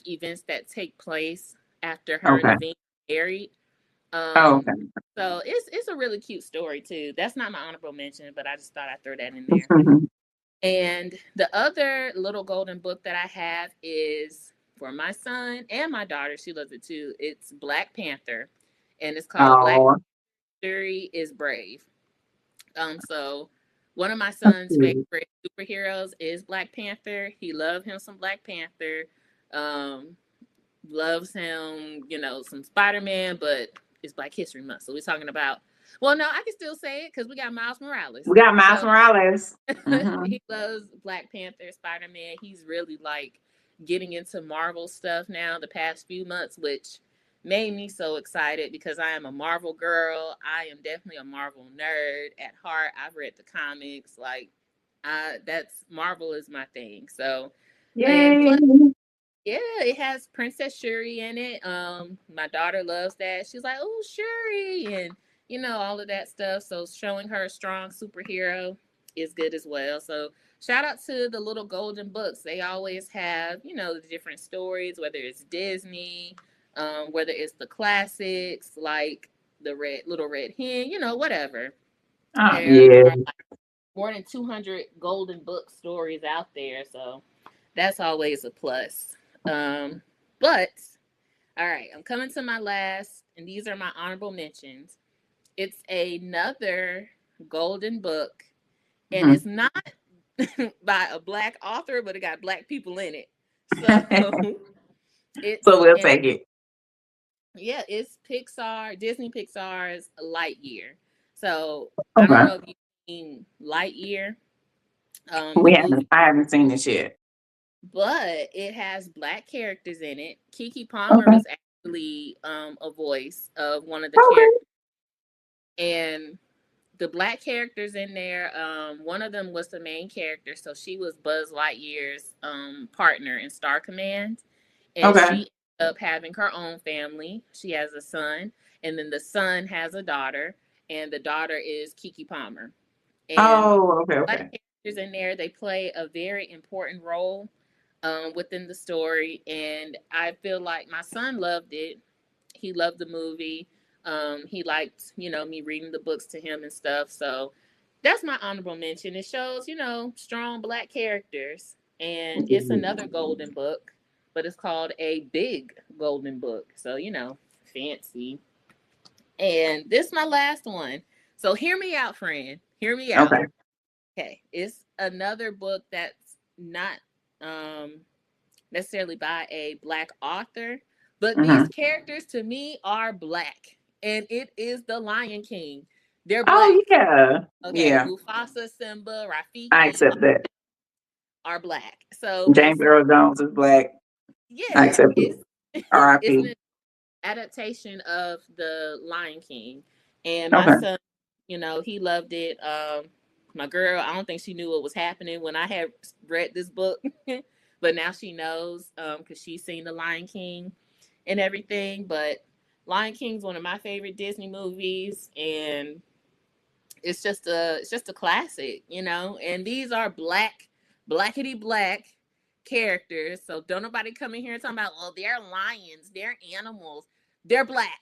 A: events that take place after her and the
B: Okay.
A: Naveen married.
B: Oh,
A: Um,
B: okay.
A: so it's a really cute story too. That's not my honorable mention, but I just thought I'd throw that in there.
B: Mhm.
A: And the other little golden book that I have is for my son and my daughter. She loves it too. It's Black Panther, and it's called Black
B: Oh,
A: Fury is Brave. So one of my
B: that's
A: son's
B: cute.
A: favorite superheroes is Black Panther. He loved him some Black Panther. Um, Loves him, some Spider Man, but it's Black History Month, so we're talking about. Well, no, I can still say it because we got Miles Morales.
B: We got Miles
A: So
B: Morales. Mm-hmm.
A: he loves Black Panther, Spider Man. He's really like getting into Marvel stuff now the past few months, which made me so excited because I am a Marvel girl. I am definitely a Marvel nerd at heart. I've read the comics, like that's Marvel is my thing. So, and
B: Yay.
A: plus, yeah, it has Princess Shuri in it. My daughter loves that. She's like, "Oh, Shuri," and all of that stuff. So showing her a strong superhero is good as well. So shout out to the little golden books. They always have, the different stories, whether it's Disney, whether it's the classics like the Little Red Hen, whatever. There
B: Yeah.
A: are like more than 200 golden book stories out there, so that's always a plus. But all right, I'm coming to my last, and these are my honorable mentions. It's another golden book, and
B: Mhm.
A: it's not by a black author, but it got black people in it. So
B: So
A: it's
B: we'll
A: and
B: take it.
A: yeah, it's Disney Pixar's Lightyear. So I don't
B: Okay.
A: know if you've seen Lightyear, the
B: We haven't.
A: movie,
B: I haven't seen this yet.
A: but it has black characters in it. Kiki Palmer
B: Okay.
A: was actually a voice of one of the
B: Okay.
A: characters, and the black characters in there, one of them was the main character, so she was Buzz Lightyear's partner in Star Command, and
B: Okay.
A: she ended up having her own family. She has a son, and then the son has a daughter, and the daughter is Kiki Palmer. And
B: Oh. Okay.
A: black
B: Okay.
A: characters in there, they play a very important role within the story, and I feel like my son loved it. He loved the movie. He liked, me reading the books to him and stuff. So that's my honorable mention. It shows, strong black characters, and it's another golden book, but it's called a big golden book. So fancy. And this is my last one. So hear me out, friend. Hear me out.
B: Okay.
A: Okay, it's another book that's not necessarily by a black author, but these
B: Mm-hmm.
A: characters to me are black, and it is the Lion King. They're
B: Oh
A: black.
B: yeah.
A: Okay,
B: Yeah.
A: Mufasa, Simba,
B: I
A: Rafiki
B: accept that.
A: are black. So
B: James
A: basically,
B: Earl Jones is black. I
A: yeah,
B: accept it.
A: it's it's
B: R.I.P.
A: an adaptation of the Lion King, and my
B: Okay.
A: son, he loved it. My girl, I don't think she knew what was happening when I had read this book, but now she knows because she's seen the Lion King and everything. But Lion King's one of my favorite Disney movies, and it's just a classic, And these are blackety black characters. So don't nobody come in here and talking about, well, they're lions, they're animals. They're black.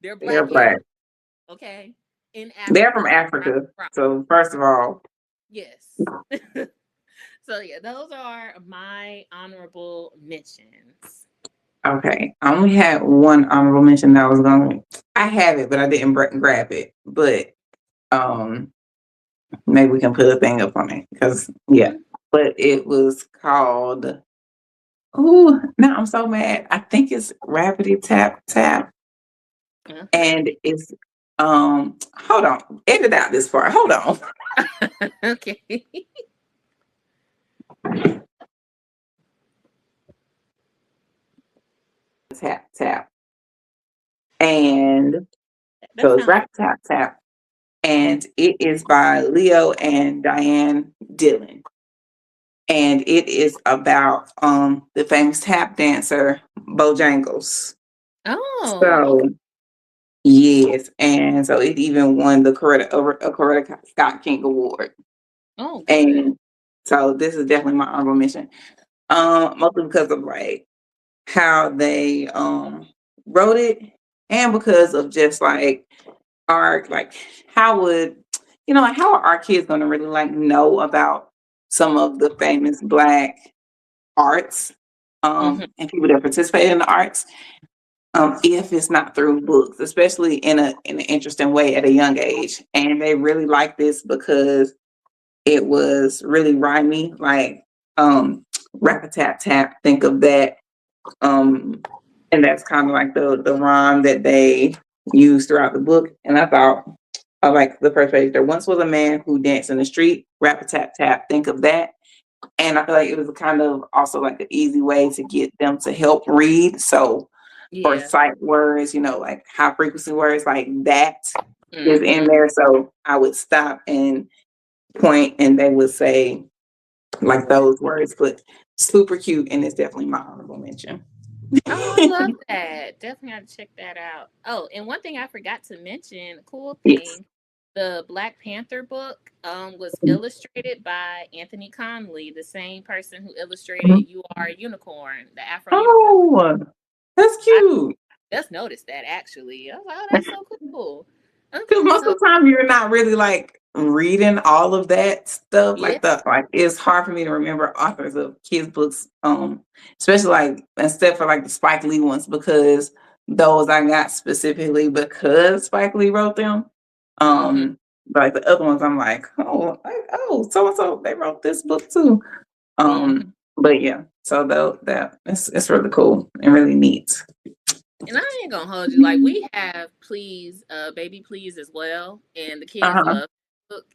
A: They're
B: They're
A: black
B: black.
A: animals, okay? In
B: They're from
A: Africa. Right,
B: Africa.
A: right.
B: So first of all,
A: Yes. So yeah, those are my honorable mentions.
B: okay. I only had one honorable mention that I was going to. I have it, but I didn't grab it. But um, maybe we can put a thing up on it because yeah.
A: Mm-hmm.
B: But it was called. Oh, now I'm so mad. I think it's Rabbity Tap Tap, and
A: Okay.
B: it's Hold on, edit out this part. Hold on.
A: Okay.
B: Tap Tap, and
A: That
B: so it's
A: sounds
B: Rabbity Tap Tap, and it is by Leo and Diane Dillon, and it is about the famous tap dancer Bojangles.
A: oh,
B: So
A: okay.
B: yes, and so it even won the Coretta Scott King Award.
A: Oh, good.
B: And so this is definitely my honorable mention. Mostly because of like how they wrote it, and because of just like our like how would like how are our kids gonna really like know about some of the famous black arts
A: Hmm.
B: and people that participate in the arts if it's not through books, especially in an interesting way at a young age. And they really like this because it was really rhymey, like rap a tap tap. Think of that, um, and that's kind of like the rhyme that they use throughout the book. And I thought, I like the first page. There once was a man who danced in the street. Rap a tap tap. Think of that. And I feel like it was kind of also like an easy way to get them to help read. So for
A: Yeah.
B: sight words, like high frequency words like that is in
A: Hmm.
B: there. So I would stop and point and they would say like those words, but super cute and it's definitely my honorable mention.
A: Oh, I love that. Definitely have to check that out. Oh, and one thing I forgot to mention, cool
B: Yes.
A: thing, the Black Panther book was illustrated by Anthony Conley, the same person who illustrated
B: Mhm.
A: You Are a Unicorn, the Afro Unicorn.
B: Oh, that's
A: I
B: cute.
A: just noticed that actually. I was like, oh, that's so cool.
B: Because
A: Okay,
B: most
A: so
B: of the time you're not really like reading all of that stuff.
A: yeah.
B: Like it's hard for me to remember authors of kids books, especially like except for like the Spike Lee ones because those I got specifically because Spike Lee wrote them.
A: Hmm.
B: But like the other ones I'm like, so and so they wrote this book too.
A: Hmm.
B: But yeah, so though that it's really cool and really neat.
A: And I ain't gonna hold you. Like we have please, baby please as well, and the kids
B: Uh-huh.
A: love the book.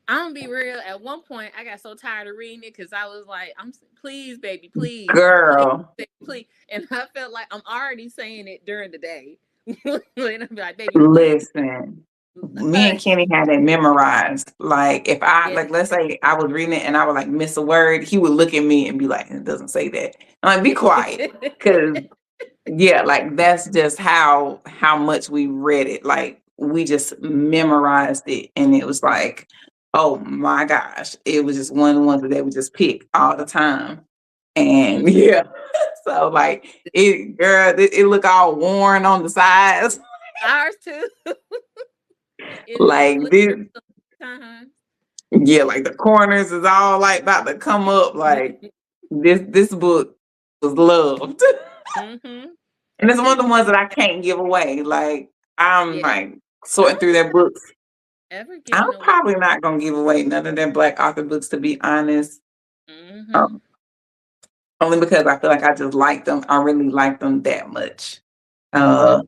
A: I'm gonna be real. At one point, I got so tired of reading it because I was like, please, baby, please, please,
B: Girl,
A: baby, please," and I felt like I'm already saying it during the day. And I'm like, baby, please,
B: listen. Me and
A: hush.
B: Kenny had it memorized. Like if I
A: Yeah.
B: like, let's say I was reading it and I would like miss a word, he would look at me and be like, "It doesn't say that." I'm like, "Be quiet," because yeah, like that's just how much we read it. Like we just memorized it, and it was like, oh my gosh, it was just one of the ones that they would just pick all the time. And
A: Mhm.
B: yeah, so like it, girl, it look all worn on the sides.
A: Ours too. It is
B: Like this,
A: slippery sometimes.
B: yeah,
A: Yeah.
B: like the corners is all like about to come up. Like this book was loved.
A: Hmm.
B: And it's one of
A: Did
B: the
A: you
B: ones that I can't give away. Like I'm
A: yeah.
B: like
A: I
B: sorting through
A: don't
B: their
A: think I've
B: books.
A: ever
B: I'm
A: given away.
B: probably not gonna give away none of their Black author books, to be honest.
A: Hmm.
B: Um, Only because I feel like I just like them. I really like them that much.
A: Hmm.
B: Uh,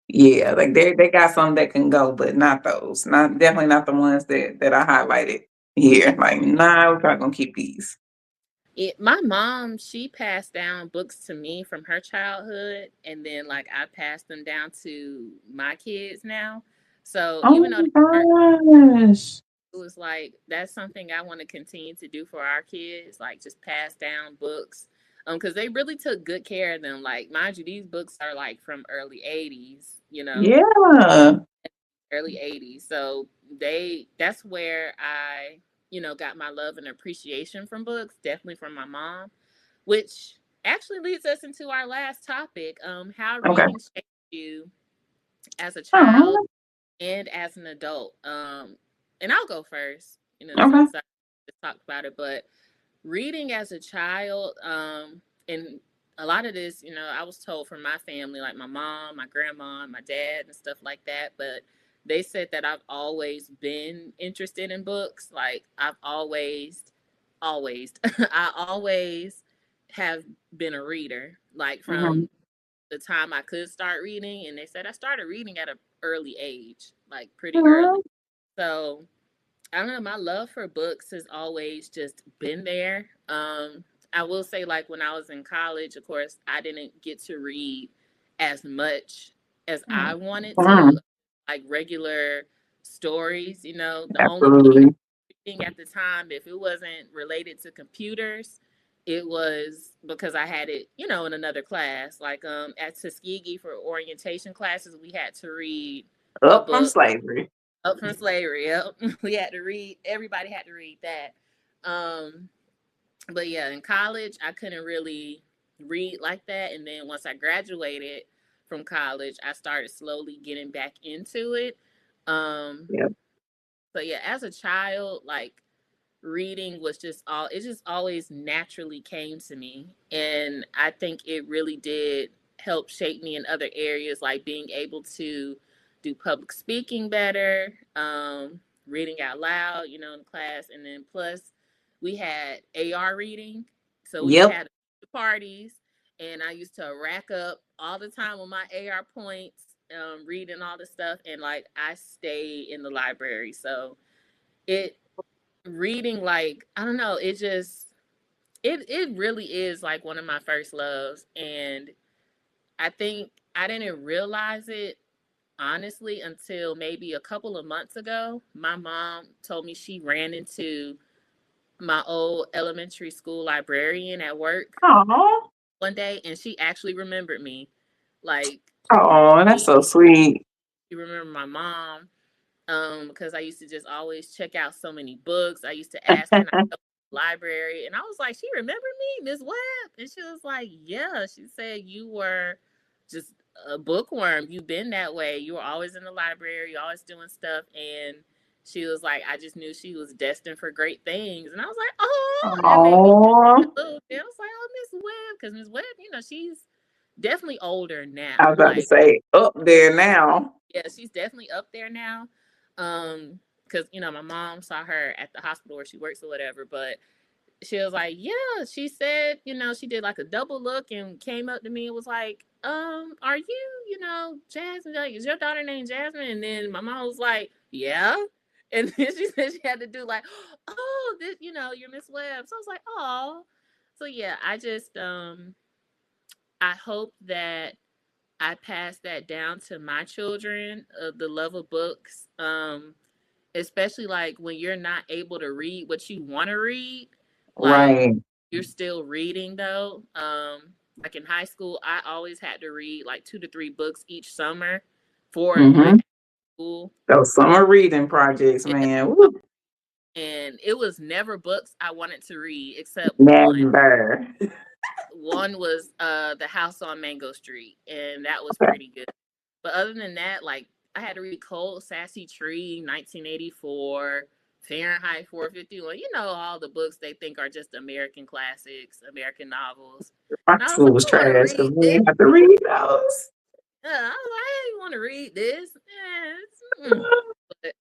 B: yeah, like they got some that can go, but not those. Not definitely not the ones that I highlighted here. Like, nah, we're probably gonna keep these.
A: My mom, she passed down books to me from her childhood, and then like I passed them down to my kids now. So even
B: Oh
A: though they weren't,
B: my gosh.
A: it was like that's something I want to continue to do for our kids, like just pass down books, because they really took good care of them. Like mind you, these books are like from early '80s,
B: Yeah.
A: early '80s. So that's where I, got my love and appreciation from books, definitely from my mom, which actually leads us into our last topic, how
B: Okay.
A: reading shaped you as a child
B: Oh,
A: and as an adult. And I'll go first,
B: okay.
A: since I just talked about it, but reading as a child, and a lot of this, I was told from my family, like my mom, my grandma, my dad, and stuff like that. But they said that I've always been interested in books. Like I've always, I always have been a reader. Like
B: Mhm.
A: from the time I could start reading, and they said I started reading at an early age, like pretty early.
B: Mhm.
A: So I don't know, my love for books has always just been there. I will say, like, when I was in college, of course, I didn't get to read as much as I wanted to,
B: Mhm.
A: like regular stories. The only thing I
B: Absolutely.
A: was reading at the time, if it wasn't related to computers, it was because I had it, in another class. Like at Tuskegee for orientation classes, we had to read a
B: Up from
A: book
B: slavery.
A: up from slavery. Yep. We had to read, everybody had to read that. Um, but yeah, in college, I couldn't really read like that. And then once I graduated from college, I started slowly getting back into it. Um,
B: Yeah.
A: so yeah, as a child, like reading was just it just always naturally came to me, and I think it really did help shape me in other areas, like being able to do public speaking better, reading out loud, in class. And then plus we had AR reading, so we would
B: Yep.
A: have parties, and I used to rack up all the time with my AR points, reading all the stuff, and like I stay in the library. So it reading, like, I don't know, it really is like one of my first loves. And I think I didn't realize it honestly until maybe a couple of months ago. My mom told me she ran into my old elementary school librarian at work
B: Oh.
A: one day, and she actually remembered me. Like
B: Oh, that's
A: she
B: so sweet.
A: she remembered my mom, because I used to just always check out so many books. I used to ask, "Can I go to the library?" And I was like, "She remembered me, Miss Webb?" And she was like, "Yeah." She said, "You were just a bookworm. You've been that way. You were always in the library, always doing stuff." And she was like, "I just knew she was destined for great things." And I was like, "Oh," that made me
B: Oh,
A: a little bit. I was like, "Oh, Miss Webb," because Miss Webb, she's definitely older
B: I
A: now.
B: was about to
A: Like,
B: say up there now.
A: yeah, she's definitely up there now. Because my mom saw her at the hospital where she works or whatever, but she was like, yeah, she said, she did like a double look and came up to me and was like, are you, Jasmine? Like, is your daughter named Jasmine? And then my mom was like, yeah. And then she said she had to do like, oh, this, you're Miss Webb. So I was like, oh. So yeah, I hope that I pass that down to my children of the love of books. Especially like when you're not able to read what you want to read, like
B: Right.
A: you're still reading though. Like in high school, I always had to read like 2 to 3 books each summer for like
B: Mm-hmm.
A: school.
B: Those summer reading projects,
A: Yeah.
B: man. Woo.
A: And it was never books I wanted to read except one.
B: Never.
A: One was The House on Mango Street, and that was
B: Okay.
A: pretty good. But other than that, like I had to read Cold Sassy Tree, 1984, Fahrenheit 451. All the books they think are just American classics, American novels.
B: My
A: And I was
B: school
A: like,
B: was
A: I want to
B: trash because
A: read
B: we
A: this.
B: didn't have to read those.
A: I was like, I didn't want to read this. But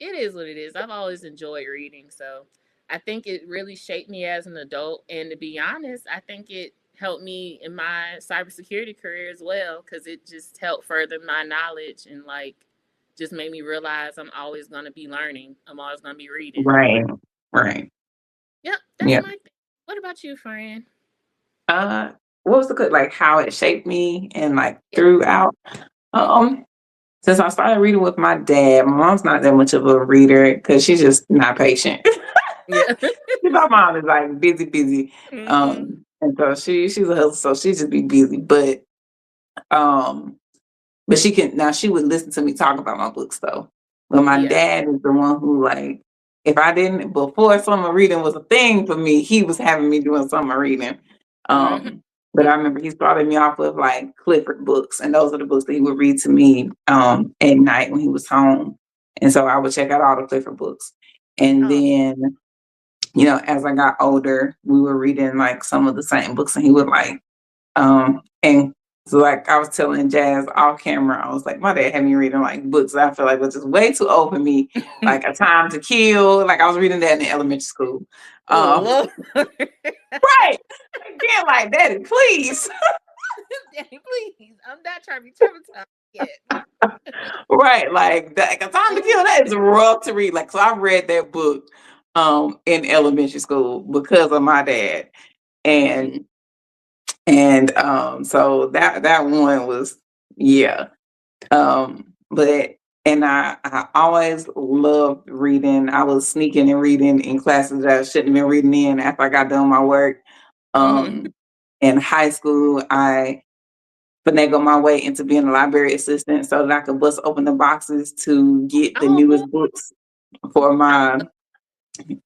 A: it is what it is. I've always enjoyed reading, so I think it really shaped me as an adult. And to be honest, I think it helped me in my cybersecurity career as well because it just helped further my knowledge and like just made me realize I'm always going to be learning. I'm always going to be reading.
B: Right. Right.
A: Yep, that's
B: Yeah.
A: my thing. What about you, friend?
B: Uh, what was the good like how it shaped me and like
A: Yeah.
B: throughout?
A: Mm-hmm.
B: Um, since I started reading with my dad, my mom's not that much of a reader because she's just not patient.
A: Yeah.
B: My mom is like busy, busy.
A: Mm-hmm.
B: And so she's a hustler, so she just be busy. Um, but she can now she would listen to me talk about my books though. But my
A: Yeah.
B: dad is the one who like if I didn't before summer reading was a thing for me, he was having me doing summer reading.
A: Mm-hmm.
B: Um, but I remember he started me off with like Clifford books, and those are the books that he would read to me at night when he was home. And so I would check out all the Clifford books. And
A: Oh.
B: then, as I got older, we were reading like some of the same books, and he would like and so like I was telling Jazz off camera, I was like, my dad had me reading like books that I feel like was just way too old for me, like A Time to Kill. Like I was reading that in elementary school.
A: Oh,
B: Um,
A: Lord.
B: right. Again, like Daddy, please.
A: Daddy, please. I'm not trying to be traumatized yet.
B: Right. Like A Time to Kill, that is rough to read. Like so I read that book in elementary school because of my dad.
A: Mm-hmm.
B: And so that one was yeah. But and I always loved reading. I was sneaking and reading in classes that I shouldn't have been reading in after I got done my work.
A: Mm-hmm.
B: Um, in high school, I finagled my way into being a library assistant so that I could bust open the boxes to get the
A: Oh,
B: newest books for
A: I
B: my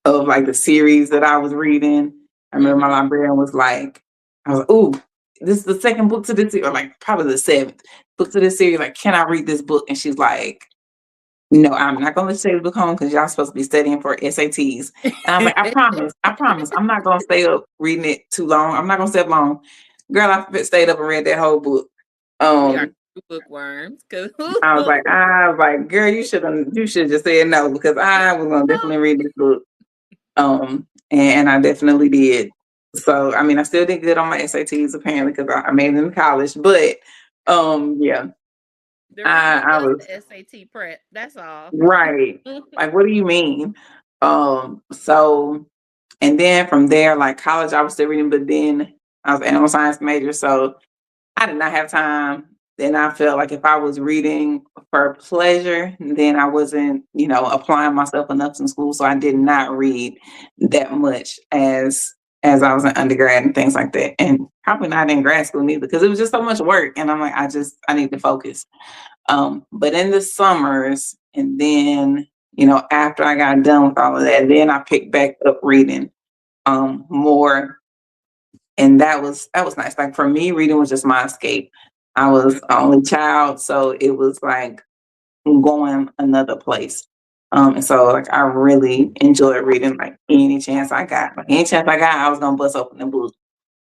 B: of like the series that I was reading. I remember my
A: mm-hmm.
B: librarian was like, I was like, ooh, this is the second book to this series, or like probably the seventh book to this series. Like, can I read this book? And she's like, no, I'm not gonna let you take the book home because y'all supposed to be studying for SATs. And I was like, I promise, I'm not gonna stay up reading it too long. I'm not gonna stay up long. Girl, I stayed up and read that whole book.
A: We are
B: Um,
A: bookworms. Cause
B: I was like, girl, you should just say no because I was gonna definitely read this book. And I definitely did. So, I mean, I still did good on my SATs apparently because I made it in college. But, yeah,
A: the reading
B: I
A: was
B: was
A: the SAT prep. That's all.
B: right. Like, what do you mean? So, and then from there, like college, I was still reading, but then I was an animal science major, so I did not have time. Then I felt like if I was reading for pleasure, then I wasn't, applying myself enough in school. So I did not read that much as I was an undergrad and things like that. And probably not in grad school neither, because it was just so much work. And I'm like, I need to focus. But in the summers, and then, after I got done with all of that, then I picked back up reading more, and that was nice. Like for me, reading was just my escape. I was
A: Mhm.
B: an only child, so it was like going another place. And so like I really enjoyed reading like any chance I got. Like any chance I got, I was gonna bust open the book.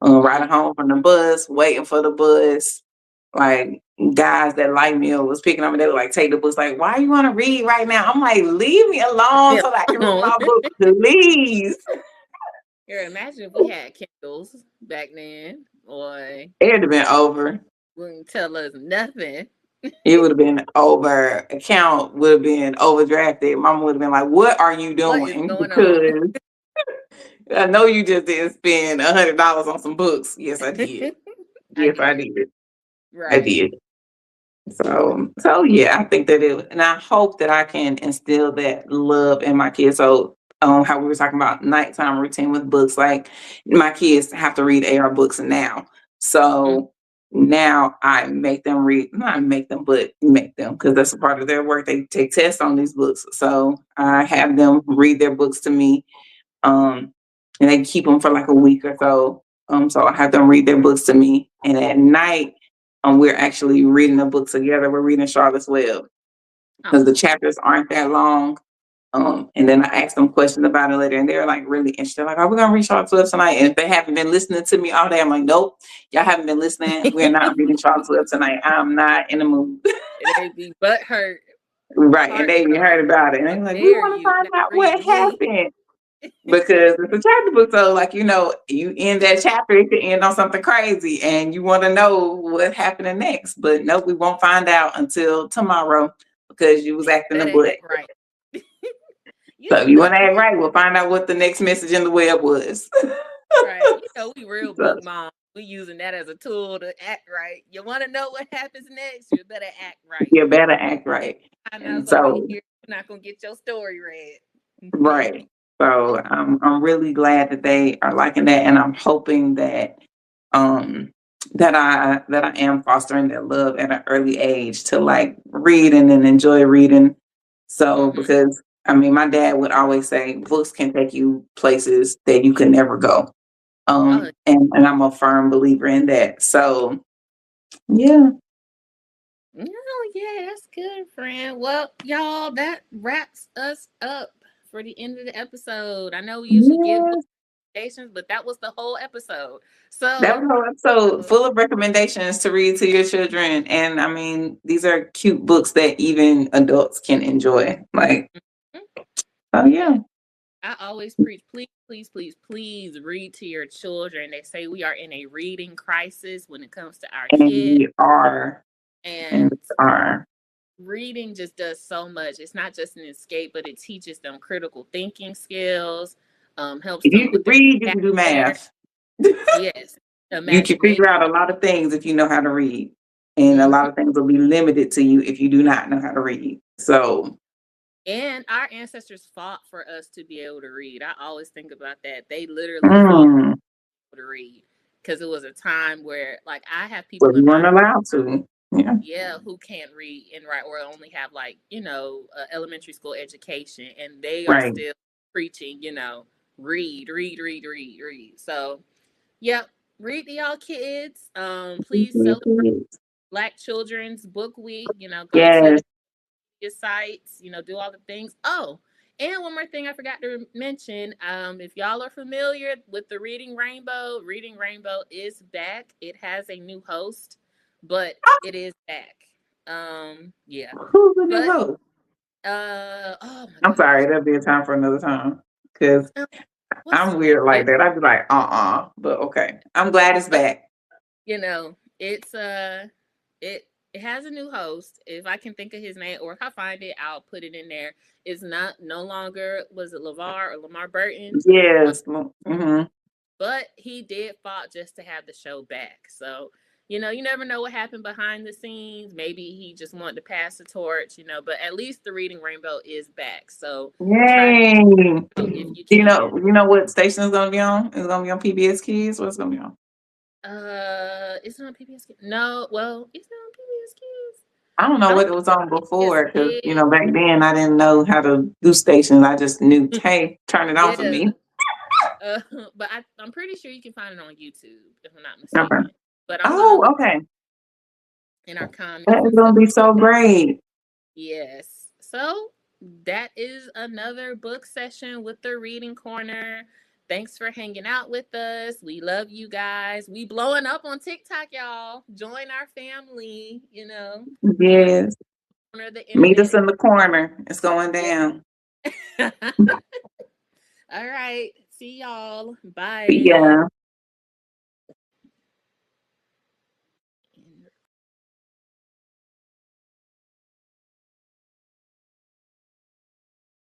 B: Riding home from the bus, waiting for the bus. Like guys that like me was picking up and they would like take the books, like, why you want to read right now? I'm like, leave me alone
A: Yeah.
B: so that I can read my book, please.
A: Here, imagine if we had Kindles back then. Boy,
B: It would have been over.
A: wouldn't tell us nothing.
B: It would have been over. Account would have been overdrafted. Mama would have been like, "What are you
A: What is
B: doing?"
A: going on?
B: Because I know you just didn't spend $100 on some books. Yes, I did.
A: I
B: Yes, I
A: did.
B: did. I
A: Right.
B: did. So yeah, I think that and I hope that I can instill that love in my kids. So, how we were talking about nighttime routine with books, like my kids have to read AR books now.
A: Mm,
B: So now I make them read, not make them, but make them because that's a part of their work. They take tests on these books. So I have them read their books to me, and they keep them for like a week or so. So I have them read their books to me, and at night, we're actually reading a book together. We're reading Charlotte's Web because
A: oh,
B: the chapters aren't that long. And then I asked them questions about it later, and they're like really interested. Like, "Are we gonna read Charlotte's Web tonight?" And if they haven't been listening to me all day, I'm like, "Nope, y'all haven't been listening. We're not reading Charlotte's Web tonight. I'm not in the mood."
A: they be butt hurt,
B: Right, and they even
A: heartbroken.
B: heard about it, and
A: How
B: they're like, "We
A: dare
B: want to
A: you
B: find
A: not
B: out
A: read
B: what
A: with me?
B: happened." Because it's a chapter book, so like you end that chapter, it could end on something crazy, and you want to know what's happening next. But no, we won't find out until tomorrow because you was
A: And you
B: acting a
A: better
B: butt.
A: act right.
B: So if you want
A: Look,
B: to act
A: Fran,
B: right, we'll find out what the next message in the web was.
A: right. We real
B: So
A: book moms. We using that as a tool to act right. You want to know what happens next? You better act right.
B: you better act
A: And
B: right.
A: find out
B: And
A: something here,
B: so
A: you're not gonna get your story read.
B: right. So I'm really glad that they are liking that, and I'm hoping that um that I am fostering that love at an early age to like read and then enjoy reading. So
A: Hmm.
B: because I mean my dad would always say books can take you places that you could never go.
A: Oh
B: And I'm a firm believer in that. So yeah.
A: no, yeah, that's good, friend. Well, y'all, that wraps us up for the end of the episode. I know we usually give book
B: Yes.
A: recommendations, but that was the whole episode.
B: That was
A: So,
B: a whole episode
A: uh,
B: full of recommendations to read to your children. And I mean, these are cute books that even adults can enjoy. Like,
A: mhm,
B: oh
A: yeah,
B: yeah.
A: I always preach, please, please, please, please read to your children. They say we are in a reading crisis when it comes to our
B: And
A: kids,
B: we are. And
A: and
B: we are.
A: reading just does so much. It's not just an escape, but it teaches them critical thinking skills, helps
B: If you
A: them
B: can
A: with their
B: read, you can do
A: vocabulary.
B: math.
A: Yes,
B: You can
A: imagination.
B: figure out a lot of things if you know how to read. And a lot
A: Hmm.
B: of things will be limited to you if you do not know how to read. So,
A: And our ancestors fought for us to be able to read. I always think about that. They literally fought
B: mm,
A: to read because it was a time where, like, I have
B: but
A: people
B: we
A: in
B: weren't
A: my
B: allowed to. Yeah.
A: yeah who can't read and write or only have like elementary school education, and they are
B: Right.
A: still preaching read, read, read, read, read. So yep, read to y'all kids. Please celebrate Black Children's Book Week. Go to
B: Yes.
A: your sites, do all the things. Oh, and one more thing I forgot to mention. If y'all are familiar with the Reading Rainbow is back. It has a new host, but it is back. Yeah.
B: Who's the new
A: But
B: host?
A: oh my
B: I'm sorry,
A: gosh.
B: that'll be a time for another time. Because
A: Um, what's
B: I'm
A: the name?
B: weird like that. I'd be like, but okay. I'm glad it's back.
A: It's it has a new host. If I can think of his name, or if I find it, I'll put it in there. It's not no longer, was it LeVar or Lamar Burton?
B: Yes. Mm-hmm.
A: But he did fought just to have the show back. So, you never know what happened behind the scenes. Maybe he just wanted to pass the torch, but at least the Reading Rainbow is back. So try to
B: Yay.
A: out if you
B: You
A: can.
B: know, you know what station is gonna be on? It's gonna be on PBS Kids. What's gonna be on?
A: It's not on PBS Kids. No, well, it's not on PBS Kids.
B: I don't know
A: I
B: what
A: want
B: it was on
A: to PBS
B: before because
A: Kids.
B: back then I didn't know how to do stations. I just knew, hey, turn it on for
A: Yeah.
B: me.
A: Uh, but I'm pretty sure you can find it on YouTube, if I'm not
B: Okay.
A: mistaken. But I'm gonna
B: Oh,
A: look
B: okay.
A: in our comments
B: That is
A: and
B: gonna
A: stuff.
B: be so great.
A: Yes. So that is another book session with the Reading Corner. Thanks for hanging out with us. We love you guys. We blowing up on TikTok, y'all. Join our family. Join
B: Yes.
A: corner of the
B: Meet us
A: internet.
B: in the corner. It's going
A: Yeah.
B: down.
A: All right. See y'all.
B: See
A: Bye.
B: ya.